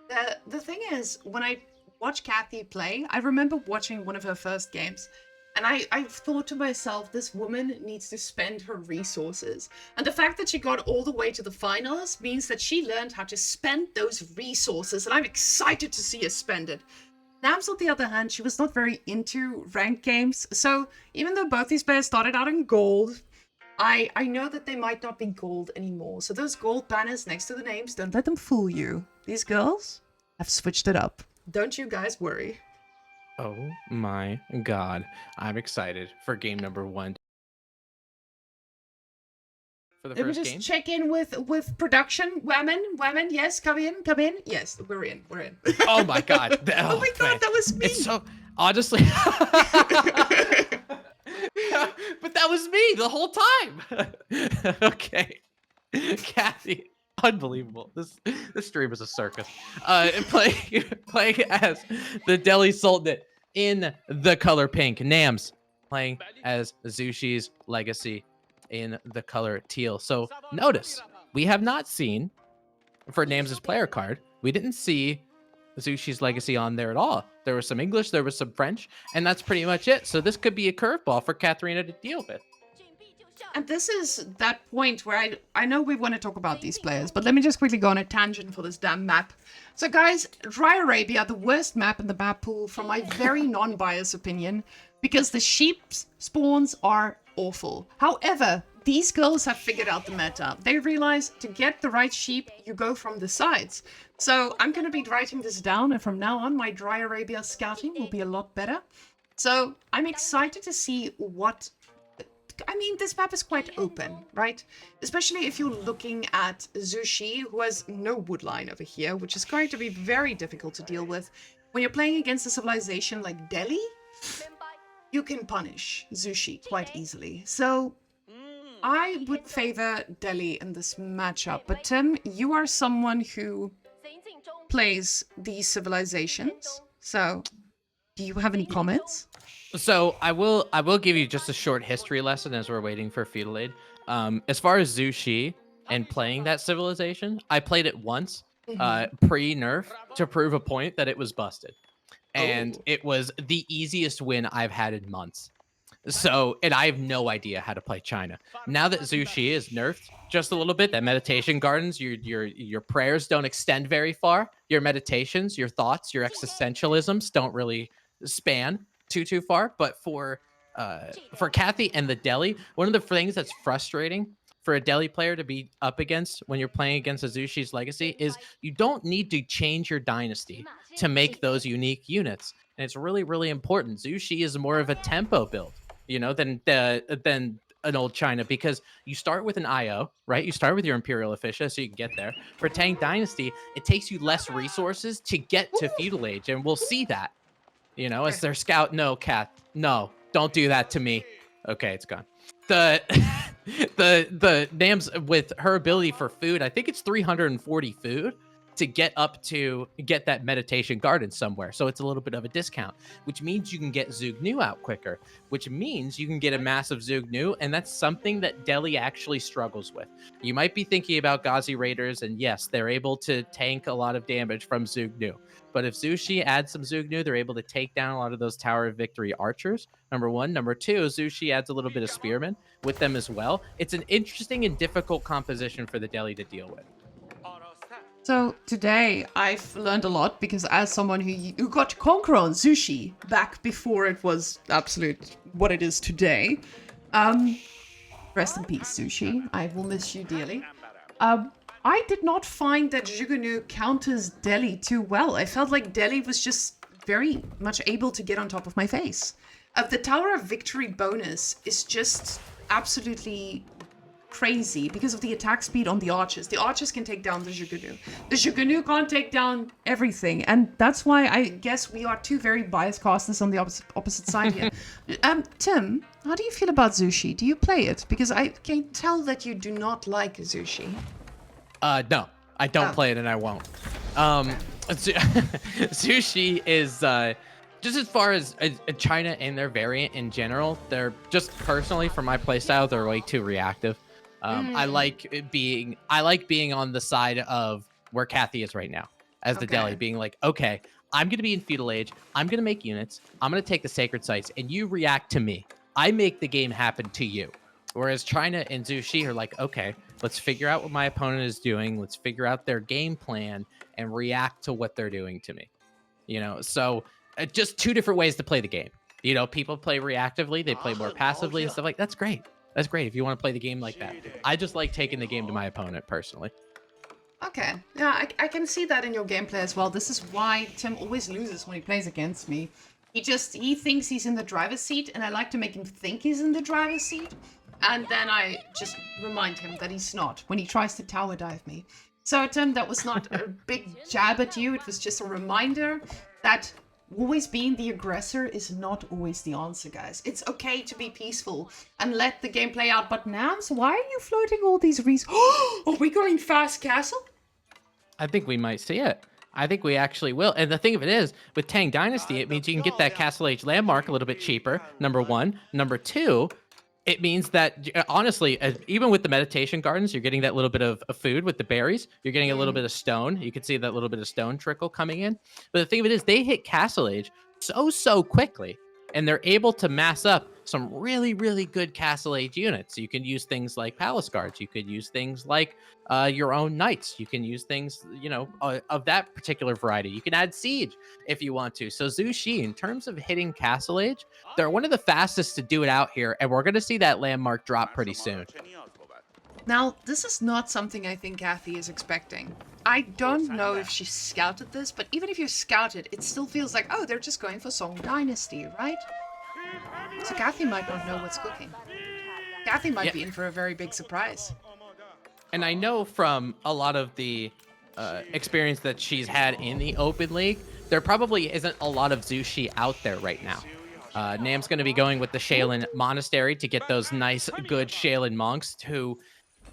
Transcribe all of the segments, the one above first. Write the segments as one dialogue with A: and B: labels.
A: The thing is, when I watch Kathiyeee play, I remember watching one of her first games, and I've thought to myself, this woman needs to spend her resources. And the fact that she got all the way to the finals means that she learned how to spend those resources, and I'm excited to see her spend it. Nams, on the other hand, she was not very into ranked games, so even though both these players started out in gold, I know that they might not be gold anymore. So those gold banners next to the names, don't let them fool you. These girls have switched it up. Don't you guys worry.
B: Oh my god. I'm excited for game number 1. For the
A: Let me
B: first
A: just
B: game?
A: check in with production. Whamen, yes, come in. Yes, we're in.
B: Oh my god.
A: Oh my god,
B: man.
A: that was me.
B: It's so honestly. But that was me the whole time. Okay. Kathy, unbelievable. This stream is a circus. Playing as the Delhi Sultanate in the color pink. Nams playing as Zushi's Legacy in the color teal. So notice we have not seen for Nams' player card. We didn't see Zushi's Legacy on there at all. There was some English, there was some French, and that's pretty much it. So this could be a curveball for Katharina to deal with.
A: And this is that point where I know we want to talk about these players, but let me just quickly go on a tangent for this damn map. So guys, Dry Arabia, the worst map in the map pool from my very non-biased opinion, because the sheep spawns are awful. However, these girls have figured out the meta. They realize to get the right sheep, you go from the sides. So I'm going to be writing this down, and from now on, my Dry Arabia scouting will be a lot better. So I'm excited to see what... I mean, this map is quite open, right? Especially if you're looking at Zushi, who has no woodline over here, which is going to be very difficult to deal with. When you're playing against a civilization like Delhi, you can punish Zushi quite easily. So I would favor Delhi in this matchup. But Tim, you are someone who plays these civilizations. So do you have any comments?
B: So I will give you just a short history lesson as we're waiting for Feudal Aid. As far as Zushi and playing that civilization, I played it once, pre-nerf, to prove a point that it was busted. And it was the easiest win I've had in months. So, and I have no idea how to play China. Now that Zushi is nerfed just a little bit, that meditation gardens, your prayers don't extend very far. Your meditations, your thoughts, your existentialisms don't really span too far. But for Kathy and the Delhi, one of the things that's frustrating for a Delhi player to be up against when you're playing against Azushi's Legacy is you don't need to change your dynasty to make those unique units. And it's really, really important. Zushi is more of a tempo build, than an old China, because you start with an IO, right? You start with your Imperial Officia so you can get there. For Tang Dynasty, it takes you less resources to get to Feudal Age, and we'll see that. As their scout, no, Cat, no, don't do that to me. Okay, it's gone. The the Nams, with her ability for food, I think it's 340 food to get that meditation garden somewhere. So it's a little bit of a discount, which means you can get Zugnu out quicker, which means you can get a massive Zugnu, and that's something that Delhi actually struggles with. You might be thinking about Ghazi Raiders, and yes, they're able to tank a lot of damage from Zugnu. But if Zushi adds some Zugnu, they're able to take down a lot of those Tower of Victory archers, number one. Number two, Zushi adds a little bit of spearmen with them as well. It's an interesting and difficult composition for the Delhi to deal with.
A: So today I've learned a lot, because as someone who got to conquer on Zushi back before it was absolute what it is today, rest in peace, Zushi. I will miss you dearly. I did not find that Zhugunu counters Delhi too well. I felt like Delhi was just very much able to get on top of my face. The Tower of Victory bonus is just absolutely crazy because of the attack speed on the archers. The archers can take down the Zhugunu. The Zhugunu can't take down everything. And that's why I guess we are two very biased casters on the opposite side here. Tim, how do you feel about Zushi? Do you play it? Because I can tell that you do not like Zushi.
B: No, I don't play it, and I won't. Zushi is just as far as China and their variant in general, they're just personally for my playstyle, they're way too reactive. I like being on the side of where Kathy is right now. as the deli,
A: Okay.
B: being like, okay, I'm going to be in feudal age. I'm going to make units. I'm going to take the sacred sites, and you react to me. I make the game happen to you. Whereas China and Zhu Xi are like, okay, let's figure out what my opponent is doing. Let's figure out their game plan and react to what they're doing to me. So just two different ways to play the game. People play reactively, they play more passively and stuff like that's great. That's great if you want to play the game like that. I just like taking the game to my opponent personally.
A: Okay. Yeah, I can see that in your gameplay as well. This is why Tim always loses when he plays against me. He thinks he's in the driver's seat, and I like to make him think he's in the driver's seat. And then I just remind him that he's not when he tries to tower dive me. So, Tim, that was not a big jab at you. It was just a reminder that always being the aggressor is not always the answer, guys. It's okay to be peaceful and let the game play out. But NAMS, why are you floating all these reasons? Are we going fast castle?
B: I think we might see it. I think we actually will. And the thing of it is, with Tang Dynasty, it means you can get that Castle Age landmark a little bit cheaper, number one. Number two, it means that, honestly, even with the meditation gardens, you're getting that little bit of food with the berries. You're getting a little bit of stone. You can see that little bit of stone trickle coming in. But the thing of it is, they hit Castle Age so quickly, and they're able to mass up some really, really good Castle Age units. You can use things like Palace Guards. You could use things like your own Knights. You can use things, of that particular variety. You can add Siege if you want to. So Zhu Xi, in terms of hitting Castle Age, they're one of the fastest to do it out here, and we're going to see that landmark drop pretty soon.
A: Now, this is not something I think Kathiyeee is expecting. I don't know if she scouted this, but even if you scout it, it still feels like, oh, they're just going for Song Dynasty, right? So Kathiyeee might not know what's cooking. Kathiyeee might be in for a very big surprise.
B: And I know from a lot of the experience that she's had in the Open League, there probably isn't a lot of Zhu Xi out there right now. NAM's going to be going with the Shaolin Monastery to get those nice, good Shaolin monks who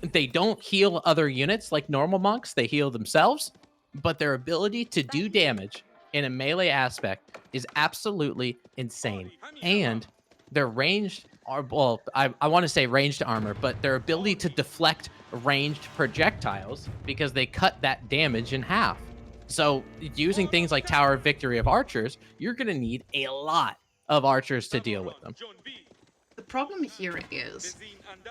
B: they don't heal other units like normal monks. They heal themselves, but their ability to do damage in a melee aspect is absolutely insane. And their ranged, well, I want to say ranged armor, but their ability to deflect ranged projectiles because they cut that damage in half. So using things like Tower of Victory of Archers, you're going to need a lot of archers to deal with them.
A: The problem here is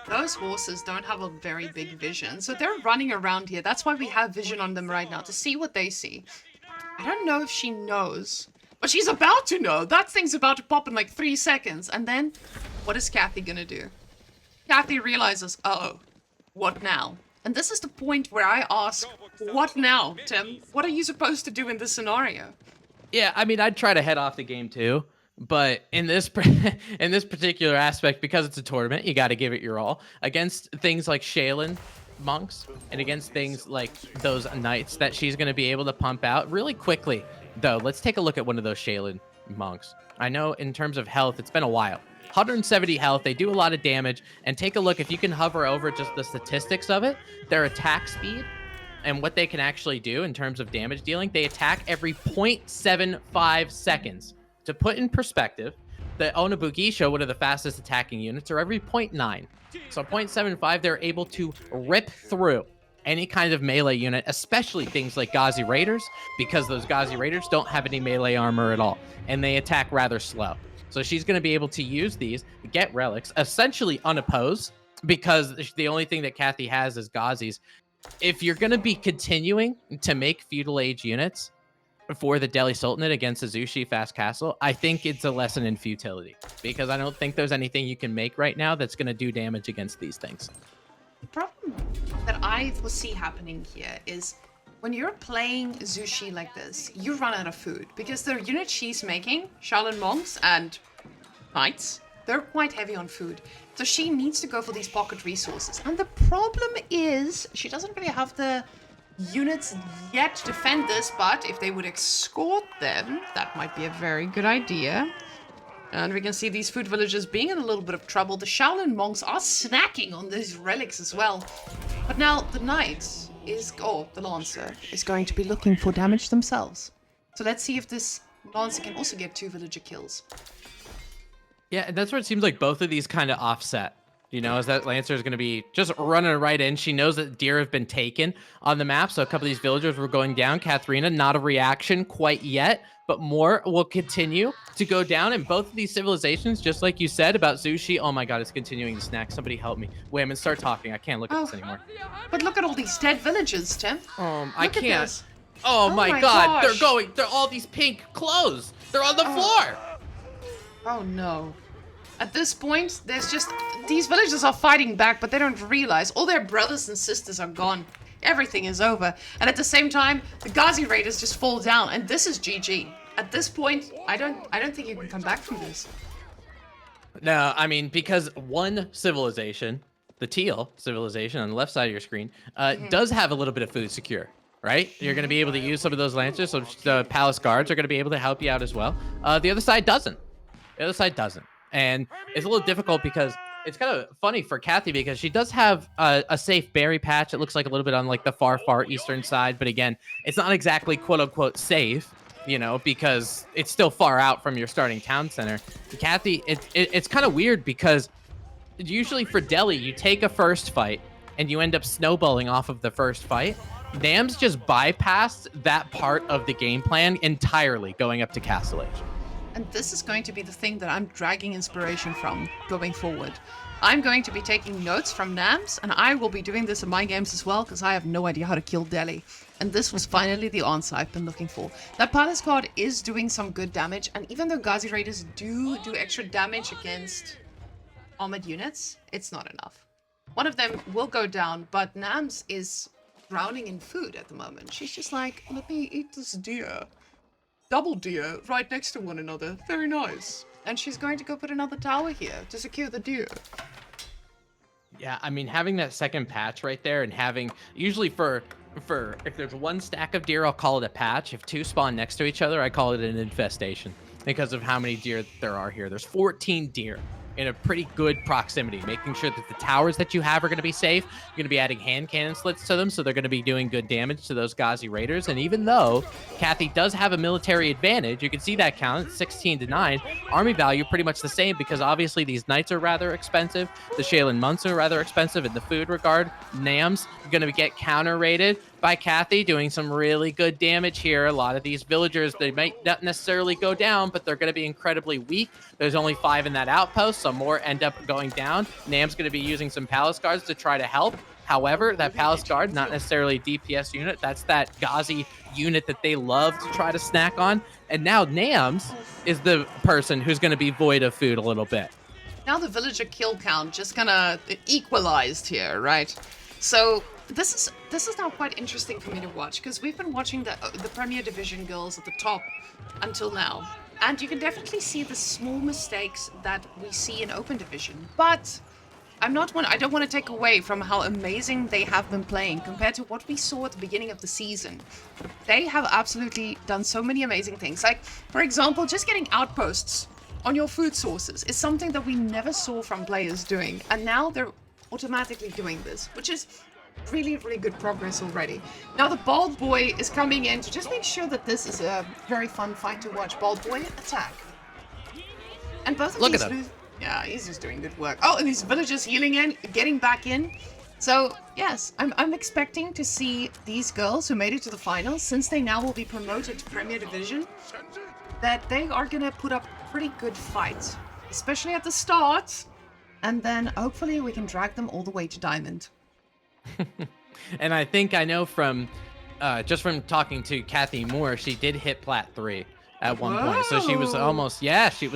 A: those horses don't have a very big vision, so they're running around here. That's why we have vision on them right now, to see what they see. I don't know if she knows, but she's about to know. That thing's about to pop in like 3 seconds. And then, what is Kathiyeee gonna do? Kathiyeee realizes, uh-oh, what now? And this is the point where I ask, what now, Tim? What are you supposed to do in this scenario?
B: Yeah, I mean, I'd try to head off the game too. But in this in this particular aspect, because it's a tournament, you got to give it your all against things like Shaolin monks and against things like those knights that she's going to be able to pump out really quickly. Though, let's take a look at one of those Shaolin monks. I know in terms of health, it's been a while. 170 health, they do a lot of damage, and take a look, if you can hover over just the statistics of it, their attack speed and what they can actually do in terms of damage dealing, they attack every 0.75 seconds. To put in perspective, the Onabugisho, one of the fastest attacking units, are every 0.9. So 0.75, they're able to rip through any kind of melee unit, especially things like Ghazi Raiders, because those Ghazi Raiders don't have any melee armor at all, and they attack rather slow. So she's going to be able to use these, get relics, essentially unopposed, because the only thing that Kathiyeee has is Ghazis. If you're going to be continuing to make feudal age units for the Delhi Sultanate against the Zhu Xi Fast Castle, I think it's a lesson in futility, because I don't think there's anything you can make right now that's going to do damage against these things.
A: The problem that I foresee happening here is when you're playing Zhu Xi like this, you run out of food, because the unit she's making, Shaolin monks and knights, they're quite heavy on food. So she needs to go for these pocket resources. And the problem is she doesn't really have the units yet to defend this, but if they would escort them, that might be a very good idea. And we can see these food villagers being in a little bit of trouble. The Shaolin monks are snacking on these relics as well. But now the knight is, the lancer, is going to be looking for damage themselves. So let's see if this lancer can also get 2 villager kills.
B: Yeah, and that's where it seems like both of these kind of offset. You know, as that Lancer is going to be just running right in. She knows that deer have been taken on the map, so a couple of these villagers were going down. Katharina, not a reaction quite yet, but more will continue to go down. And both of these civilizations, just like you said about Zushi, oh my god, it's continuing to snack. Somebody help me. Whamen, start talking. I can't look at this anymore.
A: But look at all these dead villagers, Tim.
B: I
A: Look at
B: can't.
A: this.
B: Oh my god,
A: gosh.
B: they're all these pink clothes. They're on the floor.
A: Oh no. At this point, there's just... These villagers are fighting back, but they don't realize all their brothers and sisters are gone. Everything is over. And at the same time, the Ghazi Raiders just fall down, and this is GG. At this point, I don't think you can come back from this.
B: No, I mean, because one civilization, the teal civilization on the left side of your screen, does have a little bit of food secure. Right? You're going to be able to use some of those lancers, so the palace guards are going to be able to help you out as well. The other side doesn't. The other side doesn't. And it's a little difficult because it's kind of funny for Kathiyeee because she does have a safe berry patch. It looks like a little bit on like the far eastern side. But again, it's not exactly quote unquote safe, you know, because it's still far out from your starting town center. Kathiyeee, it's kind of weird because usually for Delhi, you take a first fight and you end up snowballing off of the first fight. NAMS just bypassed that part of the game plan entirely going up to Castle Age.
A: And this is going to be the thing that I'm dragging inspiration from going forward. I'm going to be taking notes from NAMS, and I will be doing this in my games as well, because I have no idea how to kill Delhi. And this was finally the answer I've been looking for. That palace guard is doing some good damage, and even though Ghazi Raiders do extra damage against armored units, it's not enough. One of them will go down, but NAMS is drowning in food at the moment. She's just like, let me eat this deer. Double deer right next to one another. Very nice. And she's going to go put another tower here to secure the deer.
B: Yeah, I mean, having that second patch right there and having, usually for if there's one stack of deer, I'll call it a patch. If two spawn next to each other, I call it an infestation because of how many deer there are here. There's 14 deer in a pretty good proximity, making sure that the towers that you have are going to be safe. You're going to be adding hand cannon slits to them, so they're going to be doing good damage to those Ghazi Raiders. And even though Kathiyeee does have a military advantage, you can see that count, 16-9. Army value pretty much the same because obviously these knights are rather expensive. The Shaylin Monks are rather expensive in the food regard. NAMS going to get counter-rated by Kathiyeee, doing some really good damage here. A lot of these villagers, they might not necessarily go down, but they're going to be incredibly weak. There's only 5 in that outpost, so more end up going down. NAM's going to be using some palace guards to try to help. However, that palace guard, not necessarily a DPS unit. That's that Ghazi unit that they love to try to snack on. And now NAMS is the person who's going to be void of food a little bit.
A: Now the villager kill count just kind of equalized here, right? So this is now quite interesting for me to watch because we've been watching the Premier Division girls at the top until now, and you can definitely see the small mistakes that we see in Open Division. But I don't want to take away from how amazing they have been playing compared to what we saw at the beginning of the season. They have absolutely done so many amazing things. Like, for example, just getting outposts on your food sources is something that we never saw from players doing, and now they're automatically doing this, which is really, really good progress already. Now the Bald Boy is coming in to just make sure that this is a very fun fight to watch. Bald Boy, attack. And both of these... Yeah, he's just doing good work. Oh, and these villagers healing in, getting back in. So, yes, I'm expecting to see these girls who made it to the finals, since they now will be promoted to Premier Division, that they are going to put up pretty good fights, especially at the start. And then hopefully we can drag them all the way to Diamond.
B: And I think I know from just from talking to Kathiyeee Moore, she did hit Plat 3 at one point. So she was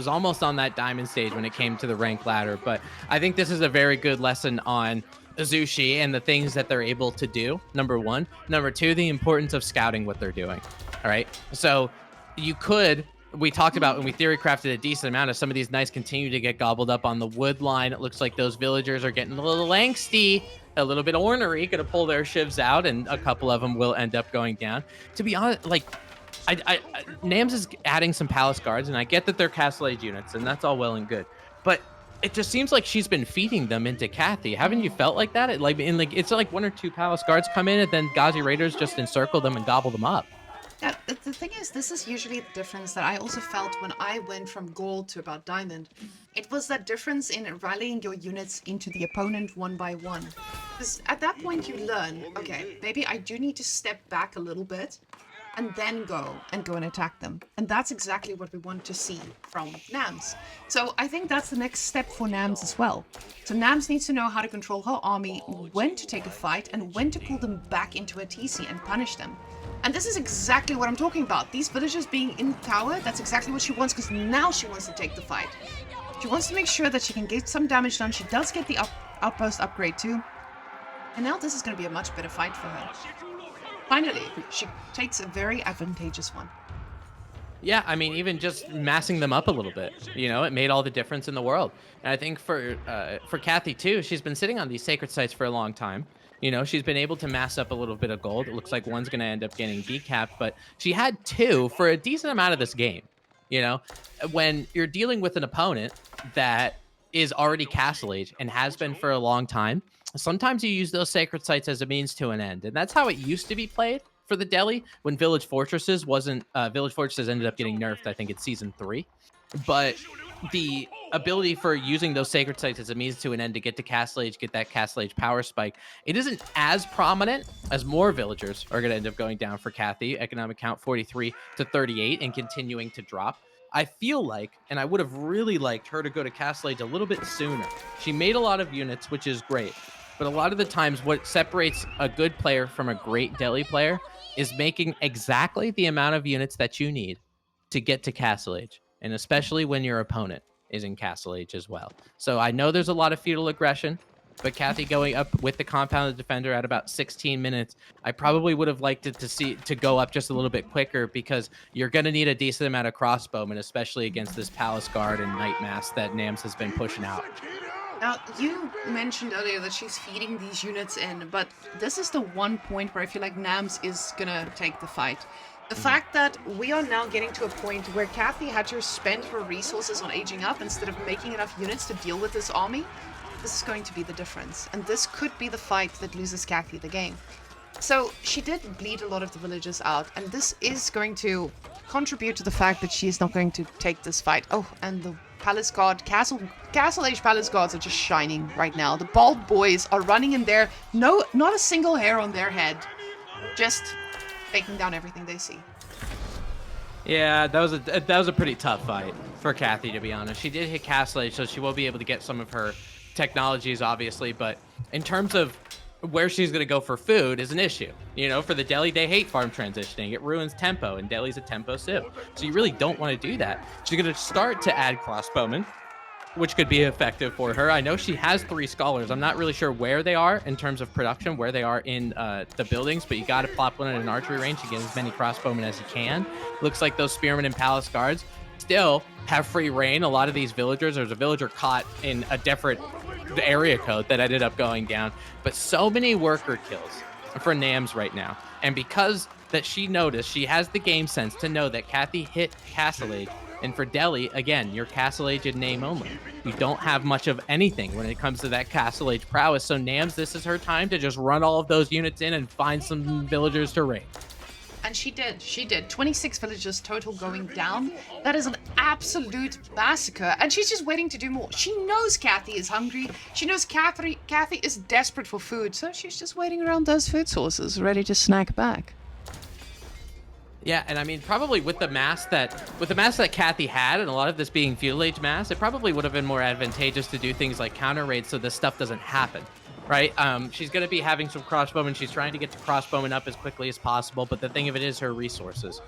B: almost on that Diamond stage when it came to the rank ladder. But I think this is a very good lesson on Zushi and the things that they're able to do, number one. Number two, the importance of scouting what they're doing. All right. So we talked about when we theory crafted a decent amount of some of these knights continue to get gobbled up on the wood line. It looks like those villagers are getting a little angsty, a little bit ornery, gonna pull their shivs out, and a couple of them will end up going down. To be honest, like, NAMS is adding some palace guards, and I get that they're Castle Age units, and that's all well and good, but it just seems like she's been feeding them into Kathiyeee. Haven't you felt like that? It's like 1 or 2 palace guards come in, and then Ghazi Raiders just encircle them and gobble them up.
A: Yeah, the thing is, this is usually the difference that I also felt when I went from gold to about diamond. It was that difference in rallying your units into the opponent one by one. Because at that point you learn, okay, maybe I do need to step back a little bit and then go and attack them. And that's exactly what we want to see from NAMS. So I think that's the next step for NAMS as well. So NAMS needs to know how to control her army, when to take a fight, and when to pull them back into a TC and punish them. And this is exactly what I'm talking about. These villagers being in tower, that's exactly what she wants, because now she wants to take the fight. She wants to make sure that she can get some damage done. She does get the outpost upgrade too. And now this is going to be a much better fight for her. Finally, she takes a very advantageous one.
B: Yeah, I mean, even just massing them up a little bit, it made all the difference in the world. And I think for Kathiyeee too, she's been sitting on these sacred sites for a long time. She's been able to mass up a little bit of gold. It looks like one's going to end up getting decapped, but she had two for a decent amount of this game. When you're dealing with an opponent that is already Castle Age and has been for a long time, sometimes you use those sacred sites as a means to an end. And that's how it used to be played for the Delhi when Village Fortresses ended up getting nerfed, I think, in Season 3. But the ability for using those sacred sites as a means to an end to get to Castle Age, get that Castle Age power spike, it isn't as prominent as more villagers are going to end up going down for Kathiyeee. Economic count 43 to 38 and continuing to drop. I feel like, and I would have really liked her to go to Castle Age a little bit sooner. She made a lot of units, which is great. But a lot of the times what separates a good player from a great Delhi player is making exactly the amount of units that you need to get to Castle Age. And especially when your opponent is in Castle Age as well. So I know there's a lot of feudal aggression, but Kathiyeee going up with the compounded defender at about 16 minutes, I probably would have liked it to go up just a little bit quicker, because you're going to need a decent amount of crossbowmen, especially against this Palace Guard and Night Mass that NAMS has been pushing out.
A: Now, you mentioned earlier that she's feeding these units in, but this is the one point where I feel like NAMS is gonna take the fight. The fact that we are now getting to a point where Kathiyeee had to spend her resources on aging up instead of making enough units to deal with this army, this is going to be the difference. And this could be the fight that loses Kathiyeee the game. So she did bleed a lot of the villagers out, and this is going to contribute to the fact that she is not going to take this fight. Oh, and the Palace Guard, Castle Age Palace Guards are just shining right now. The bald boys are running in there, not a single hair on their head, just taking down everything they see.
B: Yeah, that was a pretty tough fight for Kathiyeee, to be honest. She did hit Castle Age, so she will be able to get some of her technologies, obviously, but in terms of where she's going to go for food is an issue. For the Delhi, they hate farm transitioning. It ruins tempo, and Delhi's a tempo civ. So you really don't want to do that. She's going to start to add crossbowmen, which could be effective for her. I know she has 3 scholars. I'm not really sure where they are in terms of production, where they are in the buildings, but you got to plop one in an archery range to get as many crossbowmen as you can. Looks like those spearmen and palace guards still have free reign. A lot of these villagers, there's a villager caught in a different area code that ended up going down, but so many worker kills for NAMS right now. And because that she noticed, she has the game sense to know that Kathiyeee hit Castle Age. And for Delhi, again, you're Castle Age in name only. You don't have much of anything when it comes to that Castle Age prowess. So NAMS, this is her time to just run all of those units in and find some villagers to raid.
A: And she did. 26 villagers total going down. That is an absolute massacre. And she's just waiting to do more. She knows Kathiyeee is hungry. She knows Kathiyeee is desperate for food. So she's just waiting around those food sources, ready to snack back.
B: Yeah, and I mean, probably with the mass that Kathiyeee had, and a lot of this being feudal age mass, it probably would have been more advantageous to do things like counter raids so this stuff doesn't happen. Right? She's going to be having some crossbowmen. She's trying to get the crossbowmen up as quickly as possible. But the thing of it is her resources.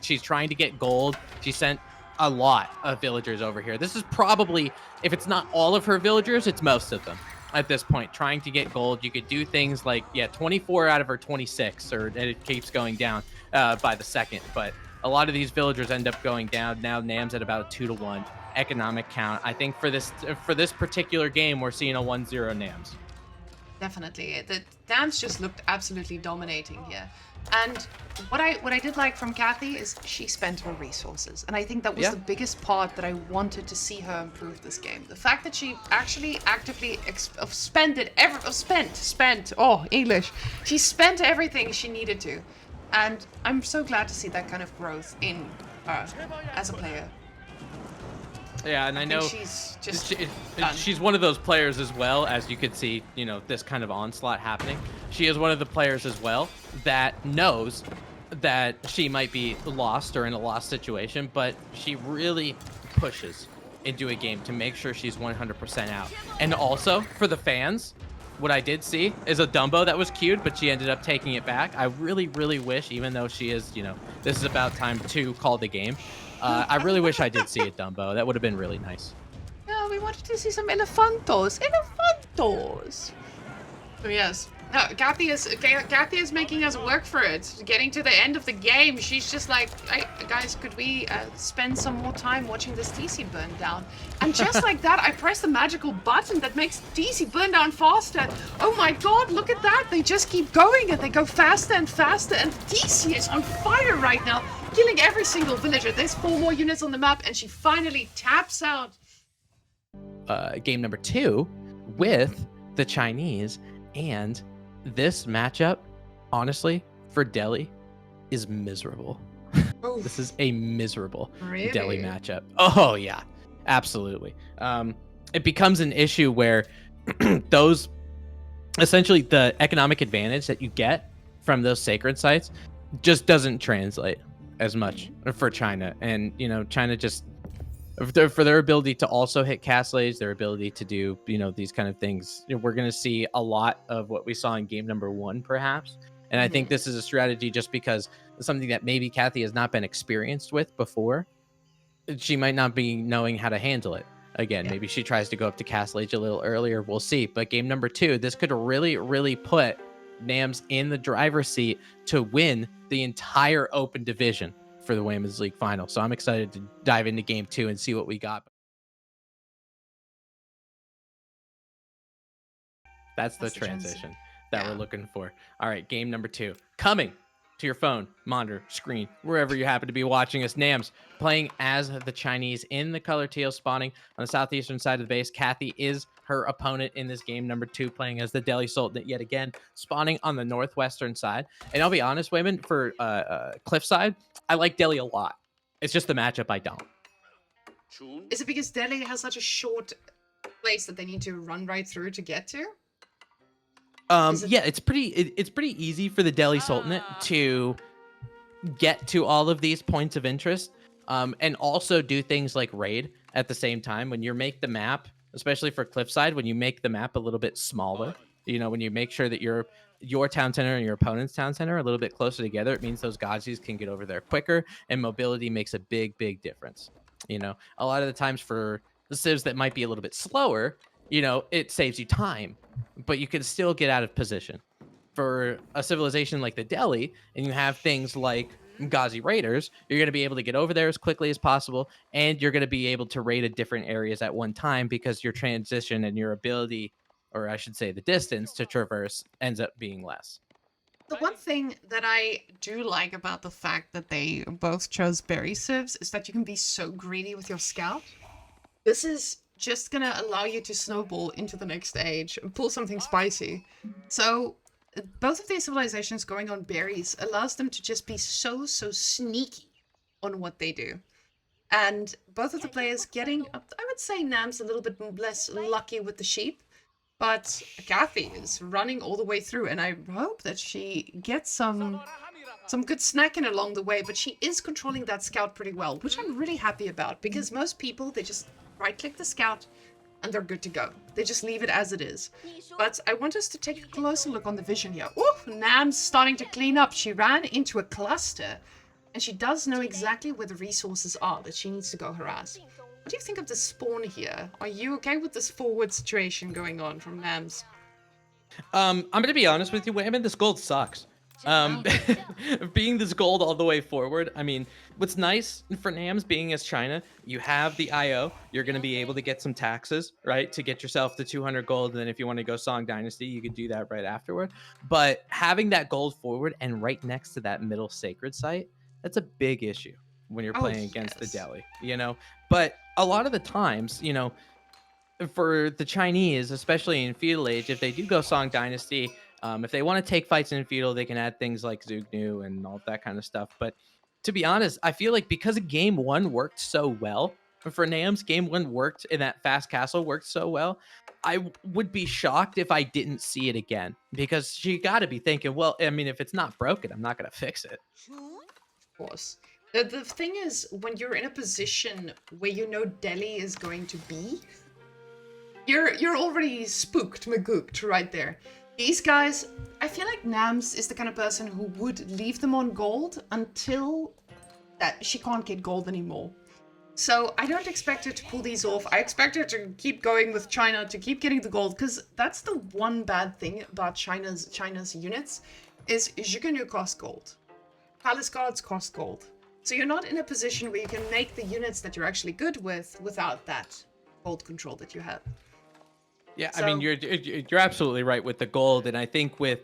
B: She's trying to get gold. She sent a lot of villagers over here. This is probably, if it's not all of her villagers, it's most of them at this point, trying to get gold. You could do things like, 24 out of her 26, and it keeps going down by the second. But a lot of these villagers end up going down. Now NAMS at about a 2-to-1 economic count. I think for this particular game, we're seeing a 1-0 NAMS.
A: Definitely. The NAMS just looked absolutely dominating here. And what I did like from Kathiyeee is she spent her resources. And I think that was the biggest part that I wanted to see her improve this game. The fact that she actually actively spent everything she needed to. And I'm so glad to see that kind of growth in her as a player.
B: Yeah, and I know
A: she's just
B: she's one of those players as well, as you could see, you know, this kind of onslaught happening. She is one of the players as well that knows that she might be lost or in a lost situation, but she really pushes into a game to make sure she's 100% out. And also for the fans, what I did see is a Dumbo that was queued, but she ended up taking it back. I really, really wish, even though she is, you know, this is about time to call the game. I really wish I did see a Dumbo. That would have been really nice.
A: Yeah, we wanted to see some elefantos. Elefantos! So yes. No, Kathiyeee is making us work for it. Getting to the end of the game, she's just like, hey, guys, could we spend some more time watching this TC burn down? And just like that, I press the magical button that makes TC burn down faster. Oh my god, look at that. They just keep going and they go faster and faster. And TC is on fire right now, killing every single villager. There's 4 more units on the map and she finally taps out.
B: Game number 2 with the Chinese, and this matchup, honestly, for Delhi, is miserable. This is a miserable Delhi matchup. Oh yeah, absolutely. It becomes an issue where those, essentially, the economic advantage that you get from those sacred sites just doesn't translate as much for China. And you know, China just, for their ability to also hit castle age, their ability to do, you know, these kind of things, you know, we're going to see a lot of what we saw in game number 1, perhaps. And I think this is a strategy just because it's something that maybe Kathiyeee has not been experienced with before. She might not be knowing how to handle it. Again, maybe she tries to go up to castle age a little earlier. We'll see. But game number 2, this could really, really put NAMS in the driver's seat to win the entire open division for the Women's League final. So I'm excited to dive into game 2 and see what we got. That's the transition that we're looking for. All right, game number 2 coming to your phone, monitor, screen, wherever you happen to be watching us. NAMS playing as the Chinese in the color teal, spawning on the southeastern side of the base. Kathiyeee is her opponent in this game number 2, playing as the Delhi Sultanate yet again, spawning on the northwestern side. And I'll be honest, Whamen, for Cliffside, I like Delhi a lot. It's just the matchup I don't.
A: Is it because Delhi has such a short place that they need to run right through to get to?
B: Yeah, it's pretty easy for the Delhi Sultanate to get to all of these points of interest, and also do things like raid at the same time. When you make the map, especially for Cliffside, when you make the map a little bit smaller, you know, when you make sure that your town center and your opponent's town center are a little bit closer together, it means those Gazis can get over there quicker, and mobility makes a big difference. You know, a lot of the times for the civs that might be a little bit slower, you know, it saves you time, but you can still get out of position. For a civilization like the Delhi, and you have things like Ghazi raiders, you're going to be able to get over there as quickly as possible, and you're going to be able to raid at different areas at one time because your transition and your ability, or I should say the distance to traverse, ends up being less.
A: The one thing that I do like about the fact that they both chose berry civs is that you can be so greedy with your scout. This is just gonna allow you to snowball into the next stage and pull something spicy. So both of these civilizations going on berries allows them to just be so sneaky on what they do. And both of the players getting, I would say NAMS a little bit less lucky with the sheep, but Kathiyeee is running all the way through, and I hope that she gets some good snacking along the way, but she is controlling that scout pretty well, which I'm really happy about, because most people, they just right-click the scout and they're good to go. They just leave it as it is. But I want us to take a closer look on the vision here. Oh, NAM's starting to clean up. She ran into a cluster, and she does know exactly where the resources are that she needs to go harass. What do you think of the spawn here? Are you okay with this forward situation going on from NAMS?
B: I'm gonna be honest with you, Whamen, this gold sucks. Being this gold all the way forward, I mean, what's nice for NAMS being as China, you have the IO, you're going to be able to get some taxes, right, to get yourself the 200 gold, and then if you want to go Song Dynasty, you could do that right afterward. But having that gold forward and right next to that middle sacred site, that's a big issue when you're playing against the Delhi, you know? But a lot of the times, you know, for the Chinese, especially in feudal age, if they do go Song Dynasty, If they want to take fights in feudal, they can add things like Zugnu and all that kind of stuff. But to be honest, I feel like because game one worked so well for NAMS, game one worked in that fast castle worked so well. Would be shocked if I didn't see it again, because she got to be thinking, well, I mean, if it's not broken, I'm not going to fix it.
A: Of course. The thing is, when you're in a position where you know Delhi is going to be, you're already spooked, magooked right there. These guys, I feel like NAMS is the kind of person who would leave them on gold until that she can't get gold anymore. So I don't expect her to pull these off. I expect her to keep going with China, to keep getting the gold, because that's the one bad thing about China's units, is Zhiganu cost gold. Palace guards cost gold. So you're not in a position where you can make the units that you're actually good with without that gold control that you have.
B: Yeah, so, I mean, you're absolutely right with the gold, and I think with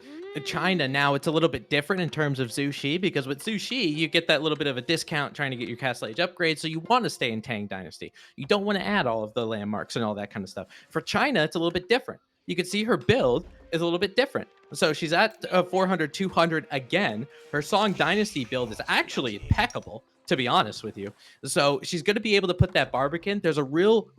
B: China now it's a little bit different in terms of Zhu Shi, because with Zhu Shi you get that little bit of a discount trying to get your Castle Age upgrade, so you want to stay in Tang Dynasty. You don't want to add all of the landmarks and all that kind of stuff. For China, it's a little bit different. You can see her build is a little bit different. So she's at 400, 200 again. Her Song Dynasty build is actually impeccable, to be honest with you. So she's going to be able to put that Barbican. There's a real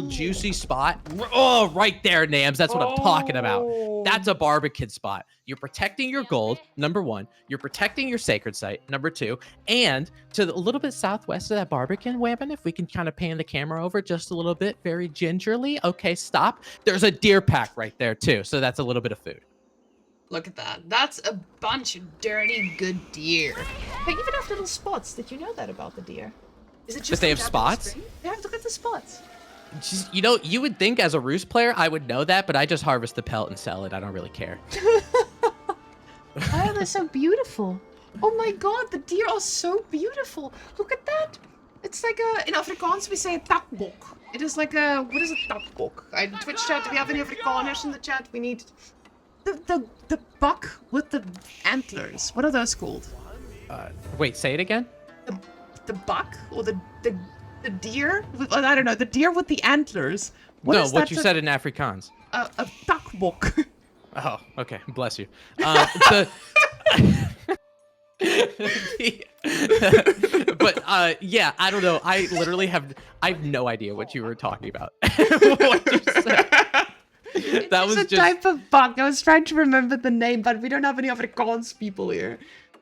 B: juicy spot. Oh, right there, Nams. That's what I'm talking about. That's a Barbican spot. You're protecting your gold, number one. You're protecting your sacred site, number two. And to a little bit southwest of that Barbican, Whamen, if we can kind of pan the camera over just a little bit, very gingerly. Okay, stop. There's a deer pack right there, too. So that's a little bit of food.
A: Look at that. That's a bunch of dirty, good deer. They even have little spots. Did you know that about the deer? Is it just
B: that they have spots?
A: Yeah, look at the spots.
B: Just, you know, you would think as a roost player I would know that, but I just harvest the pelt and sell it. I don't really care.
A: Oh, they're so beautiful. Oh my god, the deer are so beautiful. Look at that. It's like a, in Afrikaans we say a takbok. It is like a, what is a takbok? In Twitch chat, do we have any Afrikaners in the chat? We need the buck with the antlers. What are those called?
B: Wait, say it again?
A: The buck or the deer? I don't know, the deer with the antlers.
B: What you said in Afrikaans.
A: A takbok.
B: Oh, okay. Bless you. But yeah, I don't know. I have no idea what you were talking about. What you said. That was just a
A: type of buck. I was trying to remember the name, but we don't have any Afrikaans people here.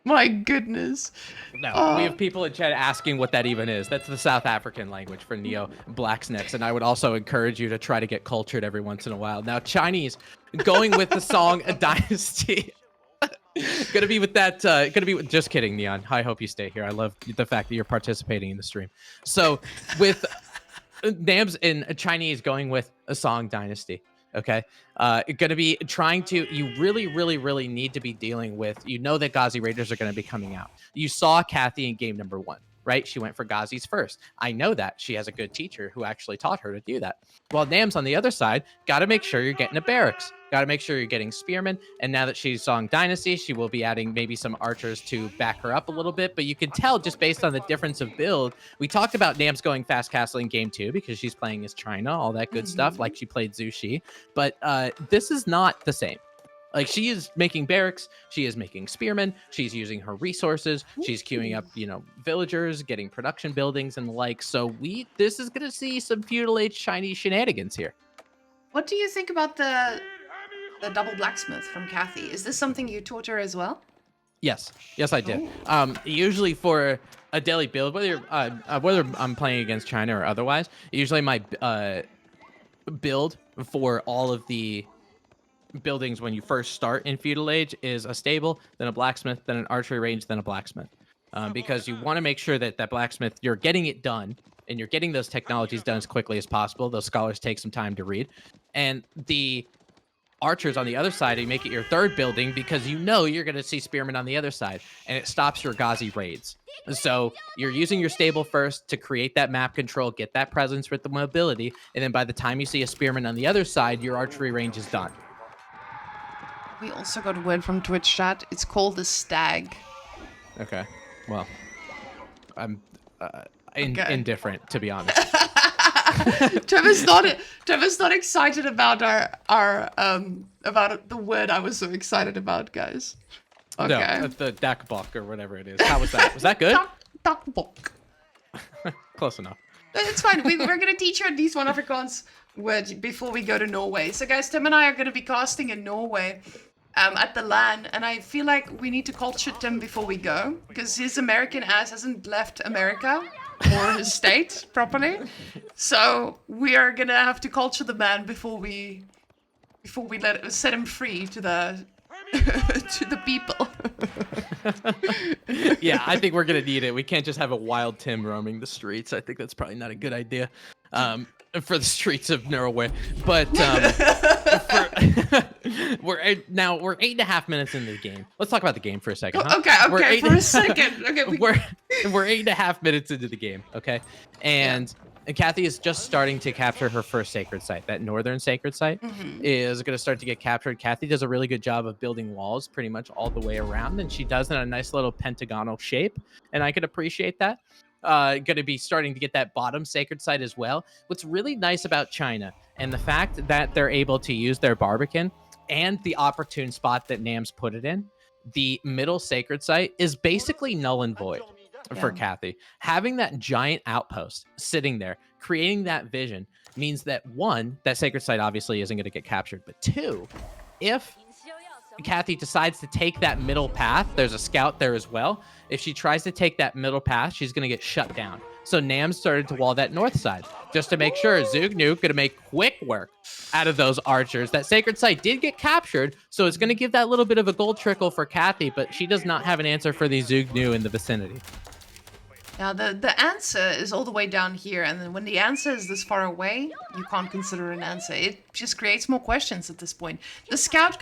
A: My goodness.
B: No, we have people in chat asking what that even is. That's the South African language for Neo Blacksnecks, and I would also encourage you to try to get cultured every once in a while. Now, Chinese, going with the song Dynasty. Gonna be with that, just kidding, Neon. I hope you stay here. I love the fact that you're participating in the stream. So, with NAMS in Chinese going with a song Dynasty. Okay, going to be trying to, you really need to be dealing with, you know that Ghazi Raiders are going to be coming out. You saw Kathiyeee in game number 1, right? She went for Ghazi's first. I know that. She has a good teacher who actually taught her to do that. While NAMS on the other side, got to make sure you're getting a barracks. Got to make sure you're getting spearmen. And now that she's Song Dynasty, she will be adding maybe some archers to back her up a little bit. But you can tell just based on the difference of build. We talked about NAMS going fast castle in game 2 because she's playing as China, all that good stuff, like she played Zhu Shi. But this is not the same. Like, she is making barracks, she is making spearmen, she's using her resources, she's queuing up, you know, villagers, getting production buildings and the like. So this is going to see some feudal age Chinese shenanigans here.
A: What do you think about the double blacksmith from Kathiyeee? Is this something you taught her as well?
B: Yes, I did. Usually for a daily build, whether I'm playing against China or otherwise, usually my build for all of the buildings when you first start in feudal age is a stable, then a blacksmith, then an archery range, then a blacksmith, because you want to make sure that blacksmith, you're getting it done and you're getting those technologies done as quickly as possible. Those scholars take some time to read, and the archers on the other side, you make it your third building because you know you're going to see spearmen on the other side, and it stops your Ghazi raids. So you're using your stable first to create that map control, get that presence with the mobility, and then by the time you see a spearman on the other side, your archery range is done.
A: We also got word from Twitch chat. It's called the stag.
B: Okay. Well, I'm indifferent, to be honest.
A: Trevor's not excited about our about the word I was so excited about, guys. Okay.
B: No, the Dakbok or whatever it is. How was that? Was that good?
A: Dakbok.
B: Close enough.
A: It's fine. We're going to teach you at least one Afrikaans word before we go to Norway. So, guys, Tim and I are going to be casting in Norway at the LAN. And I feel like we need to culture Tim before we go. Because his American ass hasn't left America or his state properly. So, we are going to have to culture the man before we set him free to the... to the people.
B: Yeah, I think we're gonna need it. We can't just have a wild Tim roaming the streets. I think that's probably not a good idea for the streets of Norway. But we're 8.5 minutes into the game. Let's talk about the game for a second. Huh?
A: Okay, for a second. Okay,
B: we're 8.5 minutes into the game. Okay, and Kathiyeee is just starting to capture her first sacred site. That northern sacred site is going to start to get captured. Kathiyeee does a really good job of building walls pretty much all the way around, and she does it in a nice little pentagonal shape, and I could appreciate that. Going to be starting to get that bottom sacred site as well. What's really nice about China and the fact that they're able to use their Barbican and the opportune spot that NAMS put it in, the middle sacred site is basically null and void. For Kathiyeee, having that giant outpost sitting there, creating that vision means that one, that sacred site obviously isn't going to get captured, but two, if Kathiyeee decides to take that middle path, there's a scout there as well. If she tries to take that middle path, she's going to get shut down. So NAMS started to wall that north side just to make sure Zugnu going to make quick work out of those archers. That sacred site did get captured, so it's going to give that little bit of a gold trickle for Kathiyeee, but she does not have an answer for these Zugnu in the vicinity.
A: Now, the answer is all the way down here, and then when the answer is this far away, you can't consider an answer. It just creates more questions at this point. The scout,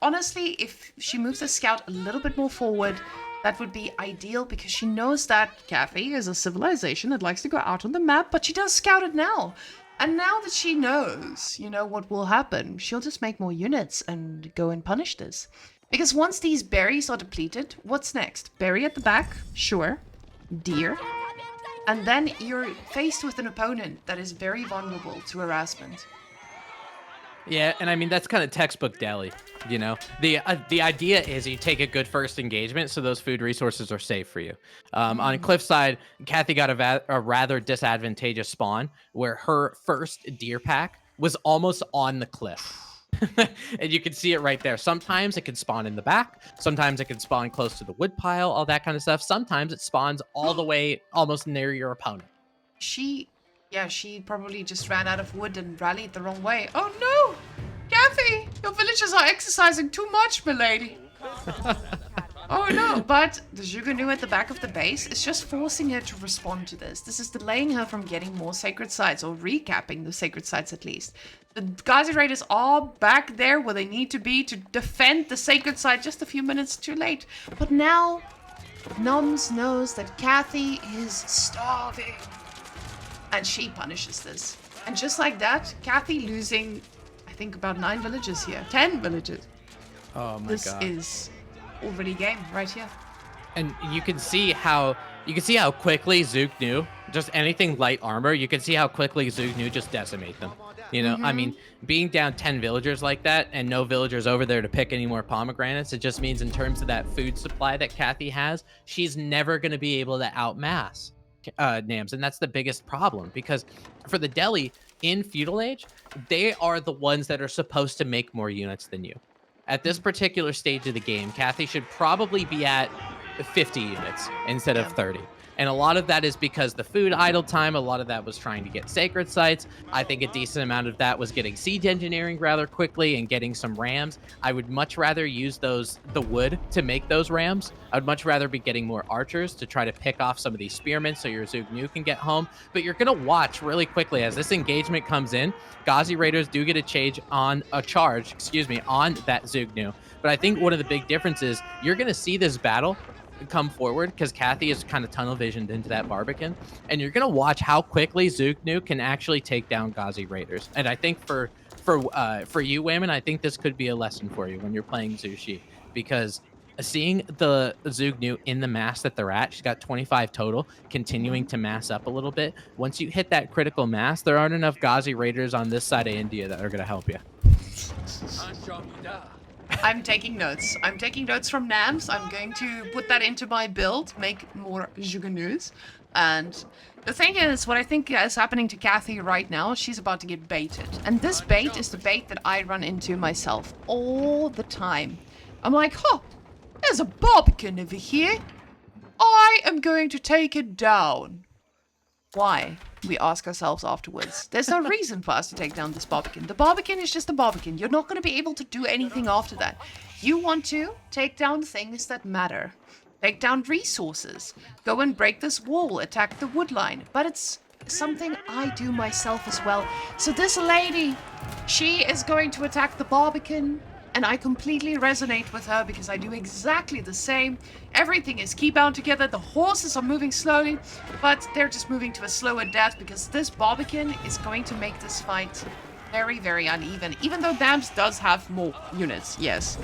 A: honestly, if she moves the scout a little bit more forward, that would be ideal, because she knows that Kathiyeee is a civilization that likes to go out on the map, but she does scout it now. And now that she knows, what will happen, she'll just make more units and go and punish this. Because once these berries are depleted, what's next? Berry at the back? Sure. Deer, and then you're faced with an opponent that is very vulnerable to harassment.
B: Yeah, and I mean that's kind of textbook Delhi. The idea is you take a good first engagement, so those food resources are safe for you. On Cliffside, Kathiyeee got a rather disadvantageous spawn where her first deer pack was almost on the cliff. And you can see it right there. Sometimes it can spawn in the back. Sometimes it can spawn close to the wood pile, all that kind of stuff. Sometimes it spawns all the way almost near your opponent.
A: She probably just ran out of wood and rallied the wrong way. Oh no! Kathiyeee, your villagers are exercising too much, milady. Oh no, but the Zugunu at the back of the base is just forcing her to respond to this. This is delaying her from getting more sacred sites, or recapping the sacred sites at least. The Ghazi Raiders are back there where they need to be to defend the sacred site, just a few minutes too late. But now, NAMS knows that Kathiyeee is starving. And she punishes this. And just like that, Kathiyeee losing, I think, about 9 villages here. 10 villages.
B: Oh my god.
A: This is already game right here.
B: And you can see how quickly Zugnu, just anything light armor, you can see how quickly Zugnu just decimate them. I mean, being down 10 villagers like that and no villagers over there to pick any more pomegranates, it just means in terms of that food supply that Kathiyeee has, she's never going to be able to outmass NAMS. And that's the biggest problem, because for the Delhi in Feudal Age, they are the ones that are supposed to make more units than you. At this particular stage of the game, Kathiyeee should probably be at 50 units instead of 30. And a lot of that is because the food idle time, a lot of that was trying to get sacred sites. I think a decent amount of that was getting siege engineering rather quickly and getting some rams. I would much rather use the wood to make those rams. I would much rather be getting more archers to try to pick off some of these spearmen so your Zugnu can get home. But you're going to watch really quickly as this engagement comes in. Ghazi Raiders do get a charge on that Zugnu. But I think one of the big differences, you're going to see this battle come forward because Kathiyeee is kind of tunnel visioned into that Barbican, and you're gonna watch how quickly Zugnu can actually take down Ghazi Raiders. And I think for you, Whamen, I think this could be a lesson for you when you're playing Zhu Shi, because seeing the Zugnu in the mass that they're at, she's got 25 total, continuing to mass up a little bit. Once you hit that critical mass, there aren't enough Ghazi Raiders on this side of India that are going to help you.
A: I'm taking notes. I'm taking notes from NAMS. I'm going to put that into my build, make more Juganus. And the thing is, what I think is happening to Kathiyeee right now, she's about to get baited. And this bait is the bait that I run into myself all the time. I'm like, huh, there's a Barbican over here. I am going to take it down. Why? We ask ourselves afterwards. There's no reason for us to take down this Barbican. The Barbican is just a Barbican. You're not going to be able to do anything after that. You want to take down things that matter. Take down resources. Go and break this wall. Attack the wood line. But it's something I do myself as well. So this lady, she is going to attack the Barbican. And I completely resonate with her because I do exactly the same. Everything is keybound together. The horses are moving slowly, but they're just moving to a slower death because this Barbican is going to make this fight very, very uneven. Even though NAMS does have more units, yes.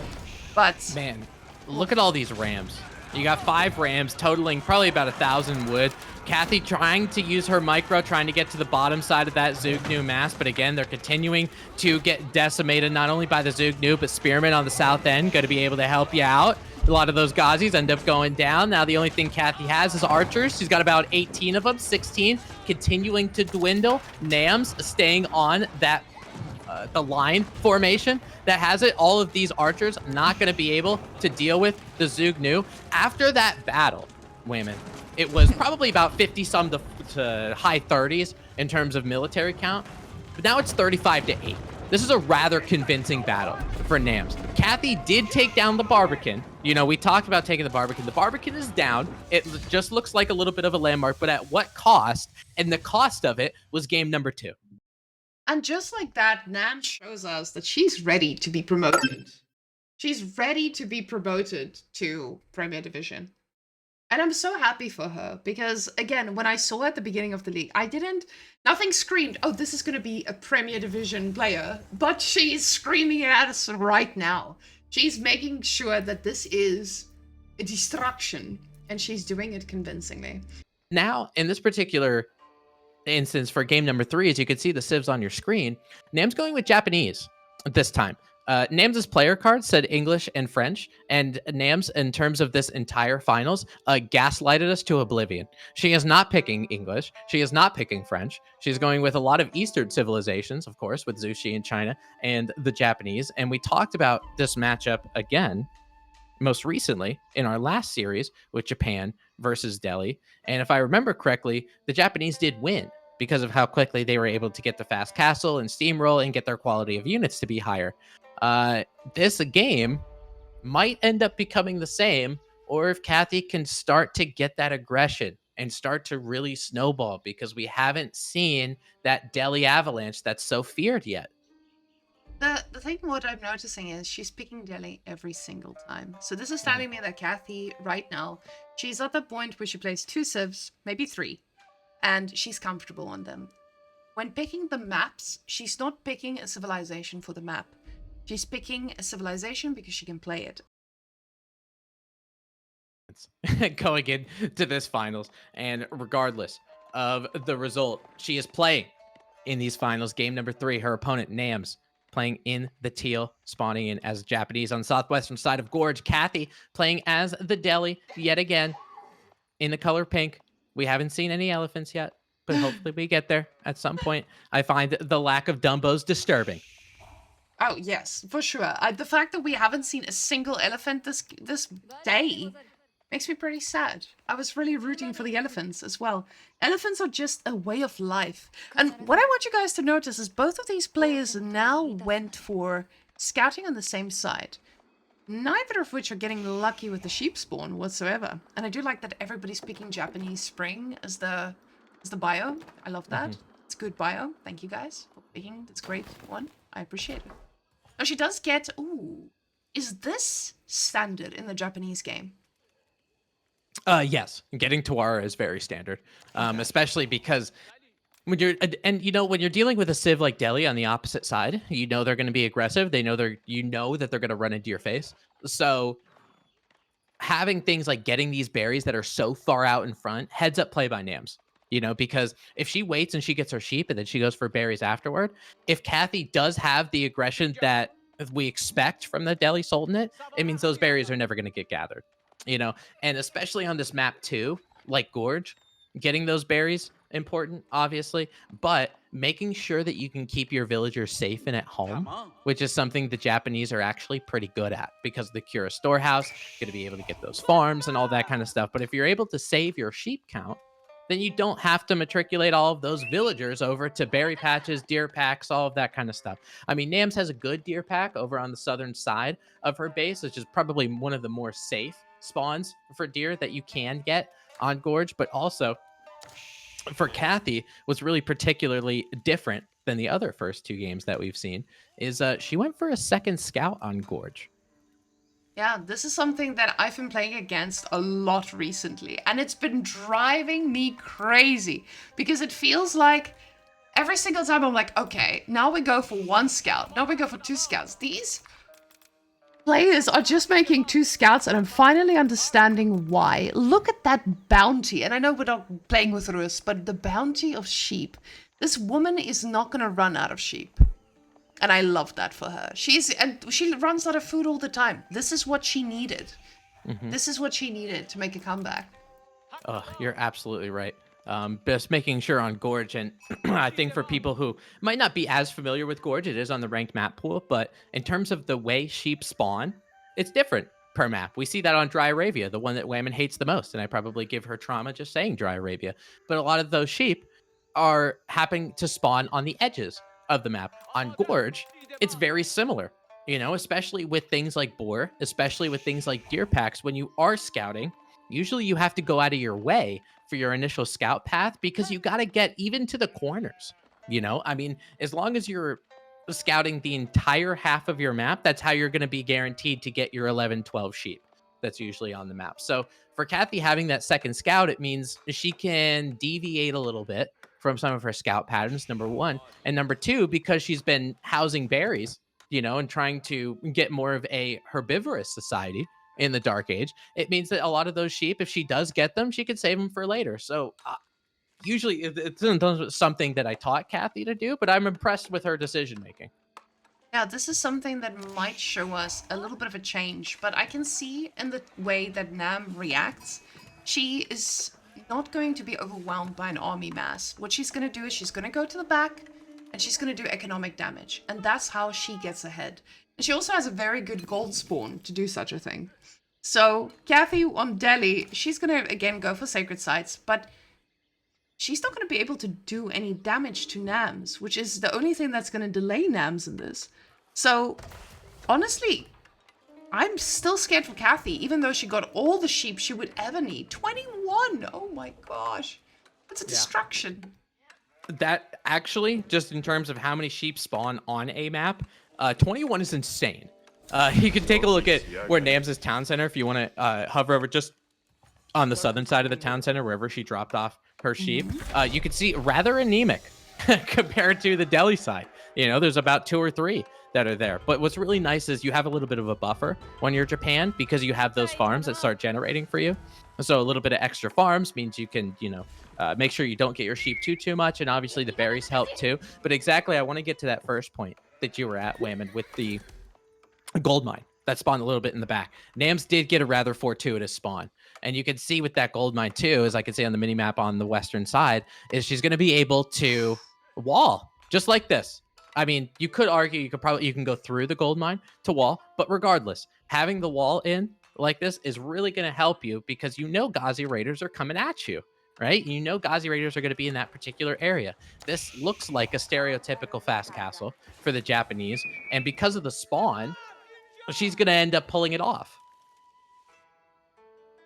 A: But
B: man, look at all these rams. You got 5 rams totaling probably about 1,000 wood. Kathiyeee trying to use her micro, trying to get to the bottom side of that Zugnu mass, but again, they're continuing to get decimated not only by the Zugnu, but Spearman on the south end going to be able to help you out. A lot of those Ghazis end up going down. Now the only thing Kathiyeee has is archers. She's got about 18 of them, 16 continuing to dwindle. NAMS staying on that the line formation that has it. All of these archers not going to be able to deal with the Zugnu. After that battle, Whamen, it was probably about 50 some to high 30s in terms of military count, but now it's 35 to 8. This is a rather convincing battle for NAMS. Kathiyeee did take down the Barbican. You know, we talked about taking the Barbican. The Barbican is down. It just looks like a little bit of a landmark, but at what cost? And the cost of it was game number 2.
A: And just like that, Nan shows us that she's ready to be promoted. She's ready to be promoted to Premier Division. And I'm so happy for her because, again, when I saw at the beginning of the league, nothing screamed, oh, this is going to be a Premier Division player, but she's screaming it at us right now. She's making sure that this is a destruction, and she's doing it convincingly.
B: Now, in this particular instance for game number 3, as you can see the civs on your screen, NAM's going with Japanese this time. NAMS' player card said English and French, and NAMS, in terms of this entire finals, gaslighted us to oblivion. She is not picking English. She is not picking French. She's going with a lot of Eastern civilizations, of course, with Zushi in China and the Japanese. And we talked about this matchup again most recently in our last series with Japan versus Delhi. And if I remember correctly, the Japanese did win because of how quickly they were able to get the fast castle and steamroll and get their quality of units to be higher. This game might end up becoming the same, or if Kathiyeee can start to get that aggression and start to really snowball, because we haven't seen that Delhi avalanche that's so feared yet.
A: The thing what I'm noticing is she's picking Delhi every single time. So this is telling me that Kathiyeee right now, she's at the point where she plays 2 civs, maybe 3, and she's comfortable on them. When picking the maps, she's not picking a civilization for the map. She's picking a civilization because she can play it.
B: Going into this finals, and regardless of the result, she is playing in these finals. Game number 3, her opponent NAMS playing in the teal, spawning in as Japanese on the southwestern side of Gorge. Kathiyeee playing as the Delhi yet again in the color pink. We haven't seen any elephants yet, but hopefully we get there at some point. I find the lack of Dumbos disturbing.
A: Oh, yes, for sure. The fact that we haven't seen a single elephant this day makes me pretty sad. I was really rooting for the elephants as well. Elephants are just a way of life. And what I want you guys to notice is both of these players now went for scouting on the same side. Neither of which are getting lucky with the sheep spawn whatsoever. And I do like that everybody's picking Japanese spring as the bio. I love that. It's a good bio. Thank you guys for picking. That's a great one. I appreciate it. Now she does get... Ooh. Is this standard in the Japanese game?
B: Yes, getting Tawara is very standard, especially because when you're when you're dealing with a civ like Delhi on the opposite side, you know they're going to be aggressive. You know that they're going to run into your face. So having things like getting these berries that are so far out in front, heads up play by NAMS. Because if she waits and she gets her sheep and then she goes for berries afterward, if Kathiyeee does have the aggression that we expect from the Delhi Sultanate, it means those berries are never going to get gathered. You know, and especially on this map too, like Gorge, getting those berries important, obviously, but making sure that you can keep your villagers safe and at home, which is something the Japanese are actually pretty good at because of the Cura storehouse, going to be able to get those farms and all that kind of stuff. But if you're able to save your sheep count, then you don't have to matriculate all of those villagers over to berry patches, deer packs, all of that kind of stuff. I mean, NAMS has a good deer pack over on the southern side of her base, which is probably one of the more safe spawns for deer that you can get on Gorge, but also for Kathiyeee, what's really particularly different than the other first two games that we've seen is she went for a second scout on Gorge.
A: Yeah, this is something that I've been playing against a lot recently, and it's been driving me crazy because it feels like every single time I'm like, okay, now we go for one scout, now we go for two scouts. These players are just making two scouts, and I'm finally understanding why. Look at that bounty, and I know we're not playing with Rus, but the bounty of sheep. This woman is not going to run out of sheep. And I love that for her. She runs out of food all the time. This is what she needed. This is what she needed to make a comeback.
B: Oh, you're absolutely right. Just making sure on Gorge, and I think for people who might not be as familiar with Gorge, it is on the ranked map pool, but in terms of the way sheep spawn, it's different per map. We see that on Dry Arabia, the one that Whamen hates the most, and I probably give her trauma just saying Dry Arabia. But a lot of those sheep are happening to spawn on the edges of the map. On Gorge, it's very similar, especially with things like boar, especially with things like deer packs. When you are scouting, usually you have to go out of your way for your initial scout path because you got to get even to the corners. I mean, as long as you're scouting the entire half of your map, that's how you're going to be guaranteed to get your 11, 12 sheep. That's usually on the map. So for Kathiyeee having that second scout, it means she can deviate a little bit from some of her scout patterns, number one. And number two, because she's been housing berries, and trying to get more of a herbivorous society in the Dark Age, it means that a lot of those sheep, if she does get them, she can save them for later. So usually it's something that I taught Kathiyeee to do, but I'm impressed with her decision making.
A: Yeah, this is something that might show us a little bit of a change, but I can see in the way that Nam reacts, she is not going to be overwhelmed by an army mass. What she's going to do is she's going to go to the back and she's going to do economic damage, and that's how she gets ahead. And she also has a very good gold spawn to do such a thing. So Kathiyeee on Delhi, she's going to again go for sacred sites, but she's not going to be able to do any damage to NAMS, which is the only thing that's going to delay NAMS in this. So, honestly, I'm still scared for Kathiyeee, even though she got all the sheep she would ever need. 21! Oh my gosh. That's a distraction.
B: That actually, just in terms of how many sheep spawn on a map, 21 is insane. You can take a look at where NAMS' town center if you want to hover over just on the southern side of the town center, wherever she dropped off her sheep. You can see rather anemic compared to the Delhi side. There's about 2 or 3 that are there. But what's really nice is you have a little bit of a buffer when you're Japan because you have those farms that start generating for you. So a little bit of extra farms means you can, make sure you don't get your sheep too much. And obviously the berries help too. But exactly, I want to get to that first point that you were at, Whamen, with the gold mine that spawned a little bit in the back. NAMS did get a rather fortuitous spawn. And you can see with that gold mine too, as I can see on the mini map on the western side, is she's going to be able to wall just like this. I mean, you could argue you can go through the gold mine to wall, but regardless, having the wall in like this is really going to help you because Ghazi Raiders are coming at you, right? Ghazi Raiders are going to be in that particular area. This looks like a stereotypical fast castle for the Japanese, and because of the spawn, she's going to end up pulling it off.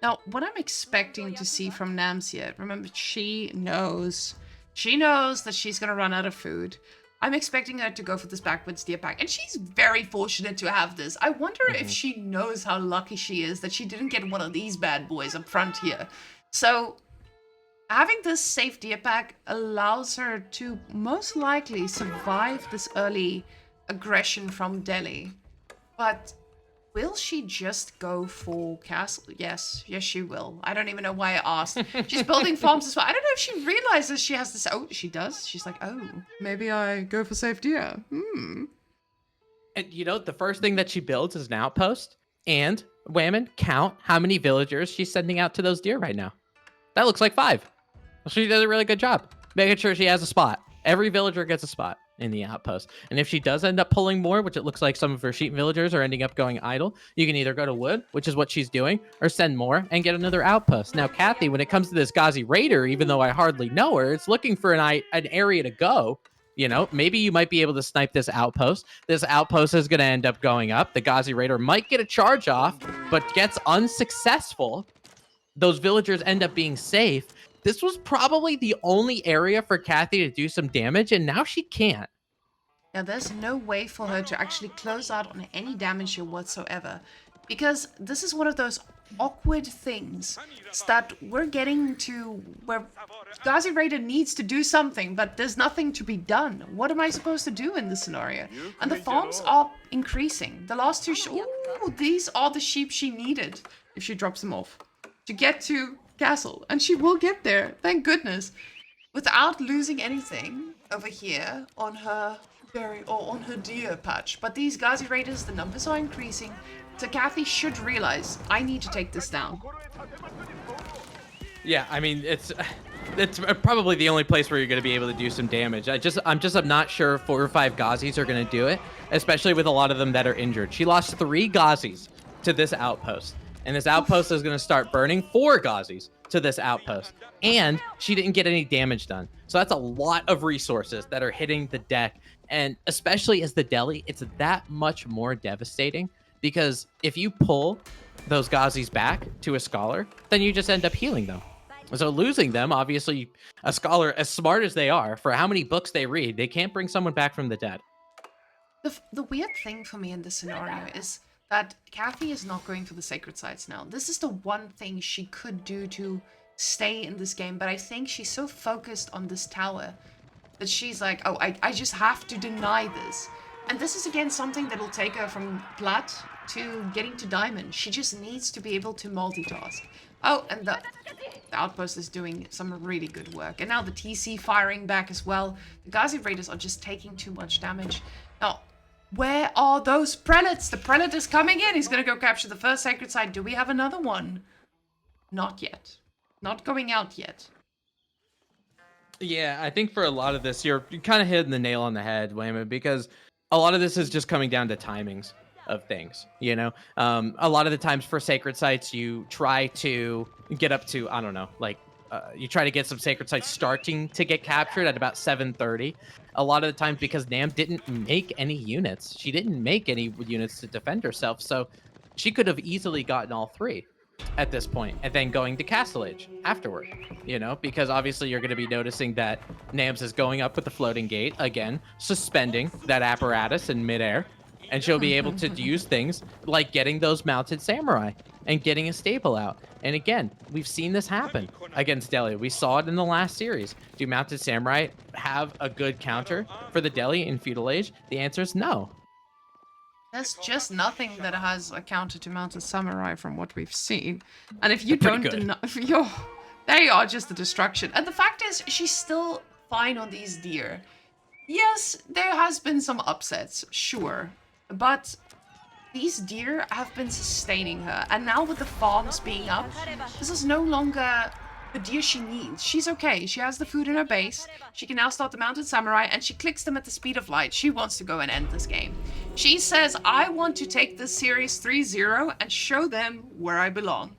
A: Now, what I'm expecting to see from NAMS here, remember, she knows that she's going to run out of food. I'm expecting her to go for this backwards deer pack, and she's very fortunate to have this. I wonder if she knows how lucky she is that she didn't get one of these bad boys up front here. So, having this safe deer pack allows her to most likely survive this early aggression from Delhi. But Will she just go for castle? Yes, yes, she will. I don't even know why I asked. She's building farms as well. I don't know if she realizes she has this. Oh, she does. She's like, oh, maybe I go for safe deer. Hmm.
B: And you know, the first thing that she builds is an outpost. And Whamen, count how many villagers she's sending out to those deer right now. That looks like 5. She does a really good job making sure she has a spot. Every villager gets a spot in the outpost. And if she does end up pulling more, which it looks like some of her sheep villagers are ending up going idle, you can either go to wood, which is what she's doing, or send more and get another outpost. Now, Kathiyeee, when it comes to this Ghazi Raider, even though I hardly know her, it's looking for an area to go. You know, maybe you might be able to snipe this outpost. This outpost is going to end up going up. The Ghazi Raider might get a charge off, but gets unsuccessful. Those villagers end up being safe. This was probably the only area for Kathiyeee to do some damage, and now she can't.
A: Now, there's no way for her to actually close out on any damage here whatsoever. Because this is one of those awkward things that we're getting to where Ghazi Raider needs to do something, but there's nothing to be done. What am I supposed to do in this scenario? And the farms are increasing. The last 2 ooh, these are the sheep she needed if she drops them off to get to castle. And she will get there, thank goodness, without losing anything over here on her on her deer patch. But these Ghazi Raiders, the numbers are increasing. So Kathiyeee should realize, I need to take this down.
B: Yeah, I mean, it's probably the only place where you're going to be able to do some damage. I'm not sure 4 or 5 Ghazis are going to do it, especially with a lot of them that are injured. She lost 3 Ghazis to this outpost, and this outpost is going to start burning 4 Ghazis to this outpost, and she didn't get any damage done. So that's a lot of resources that are hitting the deck, and especially as the Delhi, it's that much more devastating, because if you pull those Ghazis back to a scholar, then you just end up healing them. So losing them, obviously, a scholar, as smart as they are, for how many books they read, they can't bring someone back from the dead.
A: The weird thing for me in this scenario is that Kathiyeee is not going for the sacred sites now. This is the one thing she could do to stay in this game, but I think she's so focused on this tower that she's like, oh, I just have to deny this. And this is, again, something that will take her from plat to getting to diamond. She just needs to be able to multitask. Oh, and the outpost is doing some really good work. And now the TC firing back as well. The Ghazi Raiders are just taking too much damage. Now, where are those prelates? The prelate is coming in. He's going to go capture the first sacred site. Do we have another one? Not yet. Not going out yet.
B: Yeah, I think for a lot of this, you're kind of hitting the nail on the head, Whamen, because a lot of this is just coming down to timings of things, you know? A lot of the times for sacred sites, you try to get up to, I don't know, like, you try to get some sacred sites starting to get captured at about 7:30. A lot of the times because NAM didn't make any units. She didn't make any units to defend herself, so she could have easily gotten all 3 at this point, and then going to Castle Age afterward, you know, because obviously you're going to be noticing that NAMS is going up with the floating gate, again, suspending that apparatus in midair, and she'll be able to use things like getting those mounted samurai and getting a staple out. And again, we've seen this happen against Delhi. We saw it in the last series. Do mounted samurai have a good counter for the Delhi in feudal age? The answer is no.
A: There's just nothing that has a counter to mounted samurai from what we've seen. And if you
B: They're
A: don't
B: pretty good.
A: deny, they are just a destruction. And the fact is, she's still fine on these deer. Yes, there has been some upsets, sure. But these deer have been sustaining her. And now with the farms being up, this is no longer the deer she needs. She's okay. She has the food in her base. She can now start the mounted samurai, and she clicks them at the speed of light. She wants to go and end this game. She says, I want to take this series 3-0 and show them where I belong.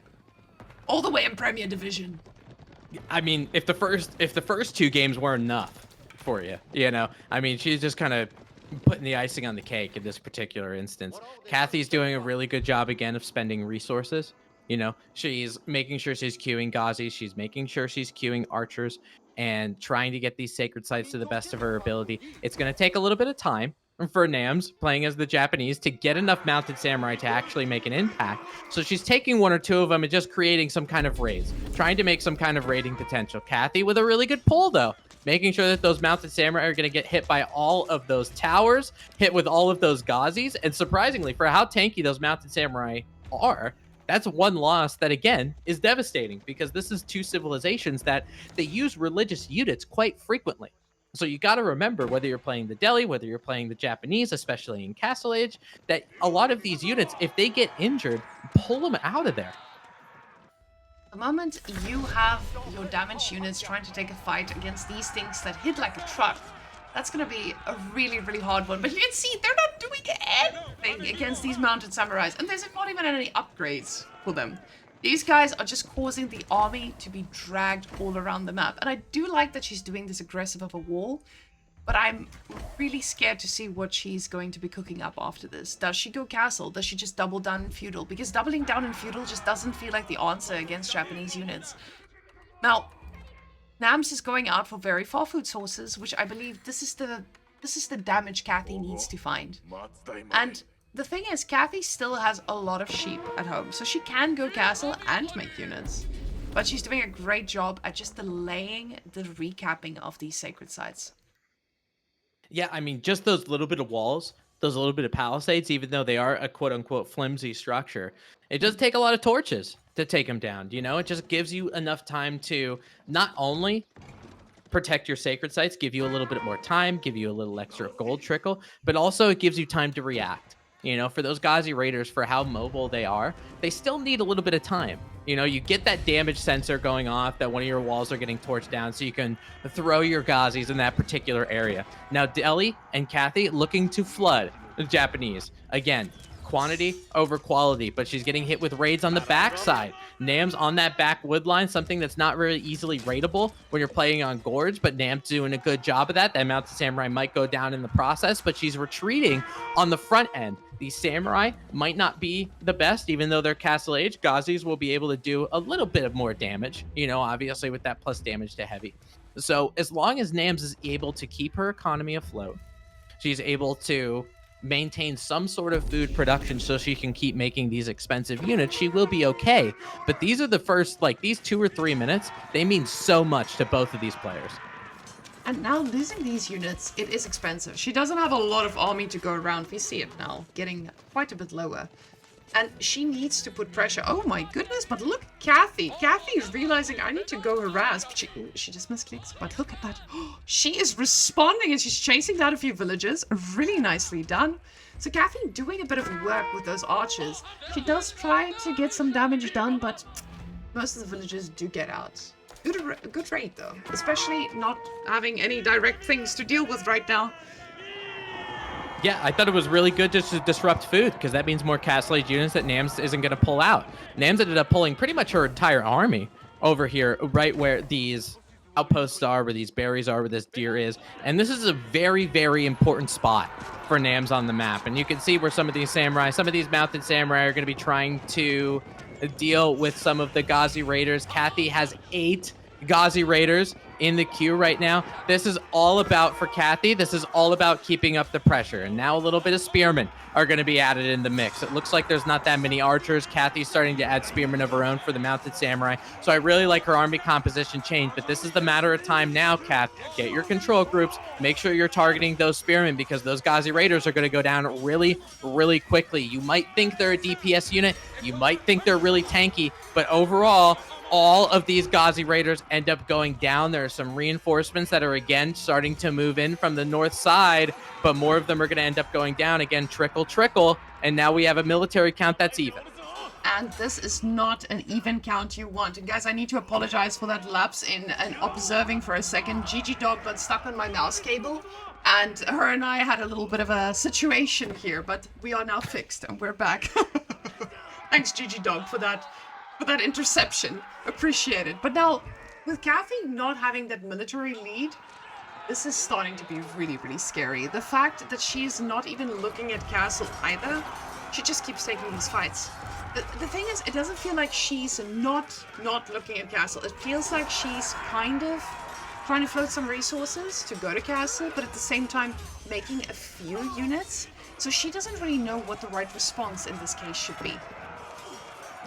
A: All the way in Premier Division.
B: I mean, if the first 2 games were enough for you, you know, I mean, she's just kind of putting the icing on the cake in this particular instance. Kathie's doing a really good job again of spending resources. You know, she's making sure she's queuing Ghazis, she's making sure she's queuing archers, and trying to get these sacred sites to the best of her ability. It's going to take a little bit of time, for NAMS playing as the Japanese to get enough mounted samurai to actually make an impact. So she's taking one or two of them and just creating some kind of raids, trying to make some kind of raiding potential. Kathiyeee with a really good pull though, making sure that those mounted samurai are going to get hit by all of those towers, hit with all of those Gazis. And surprisingly, for how tanky those mounted samurai are, that's one loss that, again, is devastating because this is two civilizations that they use religious units quite frequently. So you got to remember, whether you're playing the Delhi, whether you're playing the Japanese, especially in Castle Age, that a lot of these units, if they get injured, pull them out of there.
A: The moment you have your damaged units trying to take a fight against these things that hit like a truck, that's going to be a really, really hard one. But you can see they're not doing anything against these mounted samurais. And there's not even any upgrades for them. These guys are just causing the army to be dragged all around the map. And I do like that she's doing this aggressive of a wall. But I'm really scared to see what she's going to be cooking up after this. Does she go castle? Does she just double down in feudal? Because doubling down in feudal just doesn't feel like the answer against Japanese units. Now, NAMS is going out for very far food sources, which I believe this is the damage Kathiyeee needs to find. And the thing is, Kathiyeee still has a lot of sheep at home, so she can go castle and make units. But she's doing a great job at just delaying the recapping of these sacred sites.
B: Yeah, I mean, just those little bit of walls, those little bit of palisades, even though they are a quote-unquote flimsy structure, it does take a lot of torches to take them down. You know, it just gives you enough time to not only protect your sacred sites, give you a little bit more time, give you a little extra gold trickle, but also it gives you time to react. You know, for those Ghazi Raiders, for how mobile they are, they still need a little bit of time. You know, you get that damage sensor going off, that one of your walls are getting torched down, so you can throw your Ghazis in that particular area. Now, Delhi and Kathiyeee looking to flood the Japanese. Again, quantity over quality, but she's getting hit with raids on the backside. NAMS on that back wood line, something that's not really easily raidable when you're playing on Gorge, but NAMS doing a good job of that. That mounted samurai might go down in the process, but she's retreating on the front end. These samurai might not be the best, even though they're Castle Age. Ghazis will be able to do a little bit of more damage, you know, obviously with that plus damage to heavy. So as long as NAMS is able to keep her economy afloat, she's able to maintain some sort of food production so she can keep making these expensive units, she will be okay. But these are the first, like, these 2 or 3 minutes, they mean so much to both of these players.
A: And now losing these units, it is expensive. She doesn't have a lot of army to go around. We see it now, getting quite a bit lower. And she needs to put pressure. Oh my goodness, but look, Kathiyeee. Kathiyeee is realizing I need to go harass. But she just misclicks. But look at that. She is responding and she's chasing down a few villagers. Really nicely done. So Kathiyeee doing a bit of work with those archers. She does try to get some damage done, but most of the villagers do get out. Good raid though, especially not having any direct things to deal with right now.
B: Yeah, I thought it was really good just to disrupt food, because that means more Castle Age units that NAMS isn't going to pull out. NAMS ended up pulling pretty much her entire army over here, right where these outposts are, where these berries are, where this deer is. And this is a very, very important spot for NAMS on the map. And you can see where some of these mounted samurai are going to be trying to deal with some of the Ghazi Raiders. Kathiyeee has 8 Ghazi Raiders in the queue right now. This is all about, for Kathiyeee, this is all about keeping up the pressure. And now a little bit of spearmen are going to be added in the mix. It looks like there's not that many archers. Kathiyee's starting to add spearmen of her own for the mounted samurai. So I really like her army composition change, but this is the matter of time now, Kath. Get your control groups. Make sure you're targeting those spearmen, because those Ghazi Raiders are going to go down really, really quickly. You might think they're a DPS unit. You might think they're really tanky, but overall, all of these Ghazi Raiders end up going down. There are some reinforcements that are again starting to move in from the north side, but more of them are going to end up going down. Again, trickle, trickle, and now we have a military count that's even.
A: And this is not an even count you want. And guys, I need to apologize for that lapse in observing for a second. Gigi Dog got stuck on my mouse cable, and her and I had a little bit of a situation here, but we are now fixed and we're back. Thanks, Gigi Dog, for that interception. Appreciate it. But now, with Kathiyeee not having that military lead, this is starting to be really, really scary. The fact that she's not even looking at castle either, she just keeps taking these fights. The thing is, it doesn't feel like she's not looking at castle. It feels like she's kind of trying to float some resources to go to castle, but at the same time making a few units. So she doesn't really know what the right response in this case should be.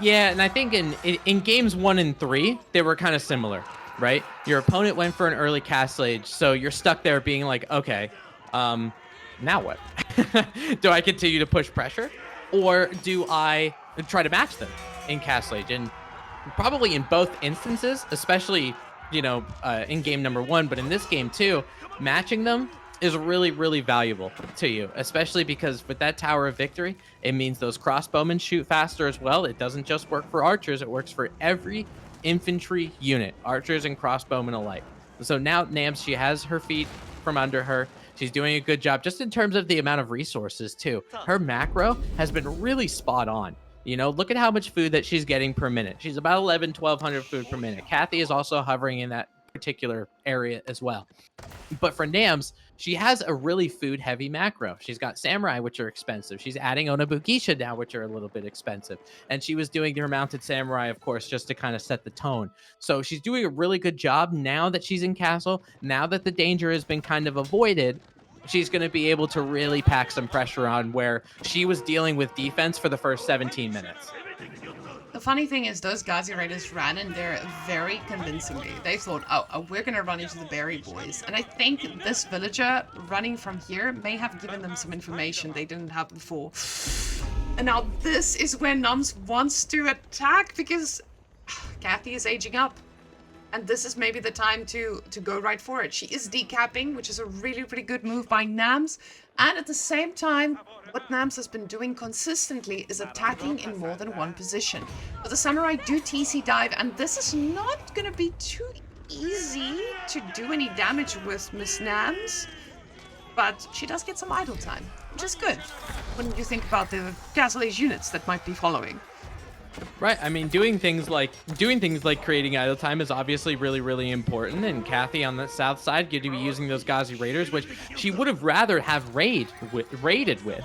B: Yeah, and I think in games 1 and 3, they were kind of similar, right? Your opponent went for an early castle age, so you're stuck there being like, okay, now what? Do I continue to push pressure, or do I try to match them in castle age? And probably in both instances, especially in game number 1, but in this game too, matching them is really, really valuable to you, especially because with that Tower of Victory, it means those crossbowmen shoot faster as well. It doesn't just work for archers, it works for every infantry unit, archers and crossbowmen alike. So now NAMS, she has her feet from under her. She's doing a good job just in terms of the amount of resources too. Her macro has been really spot on. Look at how much food that she's getting per minute. She's about 1,200 food per minute. Kathiyeee is also hovering in that particular area as well. But for NAMS, she has a really food-heavy macro. She's got Samurai, which are expensive. She's adding Onabukisha now, which are a little bit expensive. And she was doing her Mounted Samurai, of course, just to kind of set the tone. So she's doing a really good job now that she's in castle. Now that the danger has been kind of avoided, she's going to be able to really pack some pressure on where she was dealing with defense for the first 17 minutes.
A: The funny thing is those Ghazi Raiders ran in there very convincingly. They thought, oh, we're going to run into the Berry Boys. And I think this villager running from here may have given them some information they didn't have before. And now this is where NAMS wants to attack because Kathiyeee is aging up. And this is maybe the time to go right for it. She is decapping, which is a really, really good move by NAMS. And at the same time, what NAMS has been doing consistently is attacking in more than one position. But the Samurai do TC dive, and this is not going to be too easy to do any damage with Miss NAMS. But she does get some idle time, which is good when you think about the Castle Age units that might be following.
B: Right. I mean, doing things like creating idle time is obviously really, really important. And Kathiyeee on the south side going to be using those Ghazi Raiders, which she would have rather have raided with,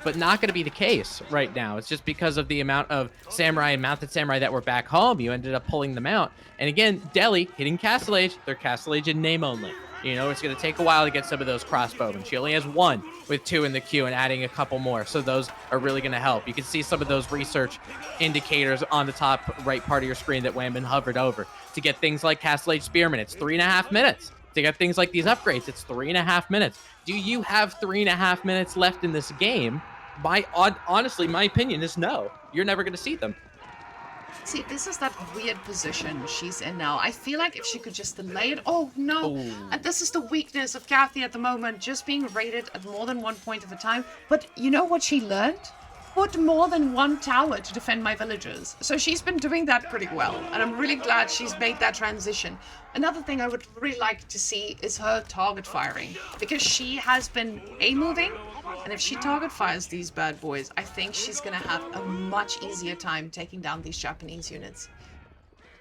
B: but not going to be the case right now. It's just because of the amount of Samurai and Mounted Samurai that were back home, you ended up pulling them out. And again, Delhi hitting Castle Age, they're Castle Age in name only. It's going to take a while to get some of those crossbowmen. She only has 1 with 2 in the queue and adding a couple more. So those are really going to help. You can see some of those research indicators on the top right part of your screen that Whamen hovered over. To get things like Castle Age Spearmen, it's 3.5 minutes. To get things like these upgrades, it's 3.5 minutes. Do you have 3.5 minutes left in this game? Honestly, my opinion is no. You're never going to see them.
A: See, this is that weird position she's in now. I feel like if she could just delay it... Oh, no.
B: Ooh.
A: And this is the weakness of Kathiyeee at the moment, just being raided at more than one point of a time. But you know what she learned? Put more than one tower to defend my villagers. So she's been doing that pretty well, and I'm really glad she's made that transition. Another thing I would really like to see is her target firing, because she has been A-moving, and if she target fires these bad boys, I think she's gonna have a much easier time taking down these Japanese units.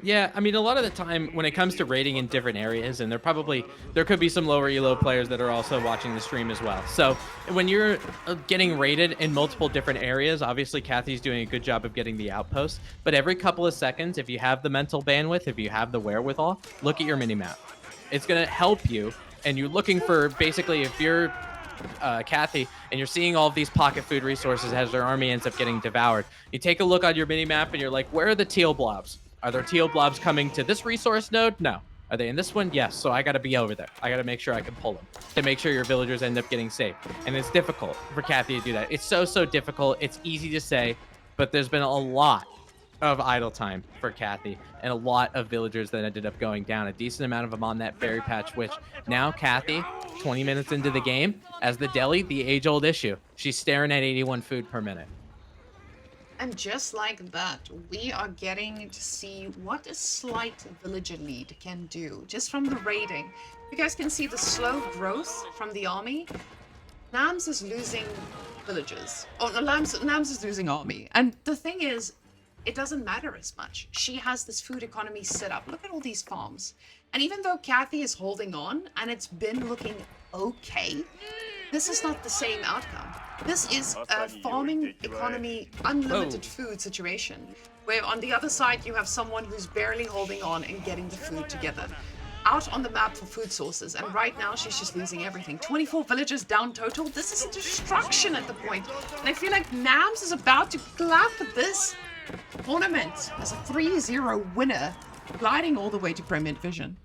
B: Yeah, I mean, a lot of the time when it comes to raiding in different areas, and there could be some lower elo players that are also watching the stream as well. So when you're getting raided in multiple different areas, obviously Kathiyee's doing a good job of getting the outposts. But every couple of seconds, if you have the mental bandwidth, if you have the wherewithal, look at your minimap. It's going to help you, and you're looking for, basically, if you're Kathiyeee and you're seeing all of these pocket food resources as their army ends up getting devoured, you take a look on your minimap and you're like, where are the teal blobs? Are there teal blobs coming to this resource node? No. Are they in this one? Yes. So I got to be over there. I got to make sure I can pull them to make sure your villagers end up getting safe. And it's difficult for Kathiyeee to do that. It's so difficult. It's easy to say, but there's been a lot of idle time for Kathiyeee and a lot of villagers that ended up going down. A decent amount of them on that berry patch, which now Kathiyeee, 20 minutes into the game, as the Delhi, the age-old issue. She's staring at 81 food per minute.
A: And just like that, we are getting to see what a slight villager lead can do, just from the raiding. You guys can see the slow growth from the army. NAMS is losing villagers. Oh, no, NAMS is losing army. And the thing is, it doesn't matter as much. She has this food economy set up. Look at all these farms. And even though Kathiyeee is holding on, and it's been looking okay, this is not the same outcome. This is a farming economy, unlimited food situation, where on the other side you have someone who's barely holding on and getting the food together. out on the map for food sources, and right now she's just losing everything. 24 villagers down total. This is a destruction at the point. And I feel like NAMS is about to clap this tournament as a 3-0 winner, gliding all the way to Premier Division.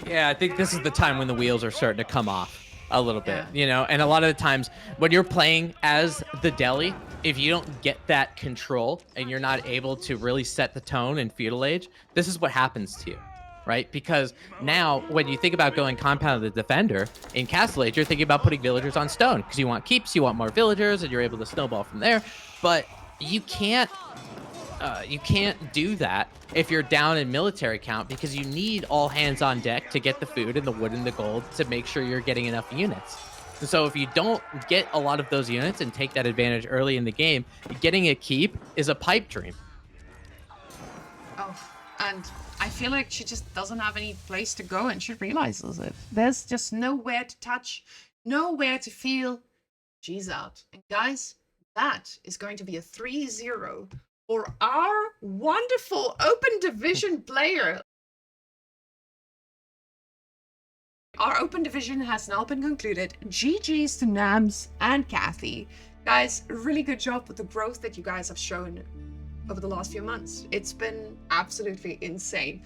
B: Yeah, I think this is the time when the wheels are starting to come off a little bit,
A: Yeah.
B: you know? And a lot of the times when you're playing as the deli, if you don't get that control and you're not able to really set the tone in Feudal Age, this is what happens to you, right? Because now when you think about going Compound of the Defender in Castle Age, you're thinking about putting villagers on stone because you want keeps, you want more villagers, and you're able to snowball from there. But you can't do that if you're down in military count, because you need all hands on deck to get the food and the wood and the gold to make sure you're getting enough units. And so if you don't get a lot of those units and take that advantage early in the game, getting a keep is a pipe dream.
A: Oh, and I feel like she just doesn't have any place to go, and she realizes it. There's just nowhere to touch, nowhere to feel. She's out. And guys, that is going to be a 3-0 for our wonderful open division player. Our open division has now been concluded. GG's to NAMS and Kathiyeee. Guys, really good job with the growth that you guys have shown over the last few months. It's been absolutely insane.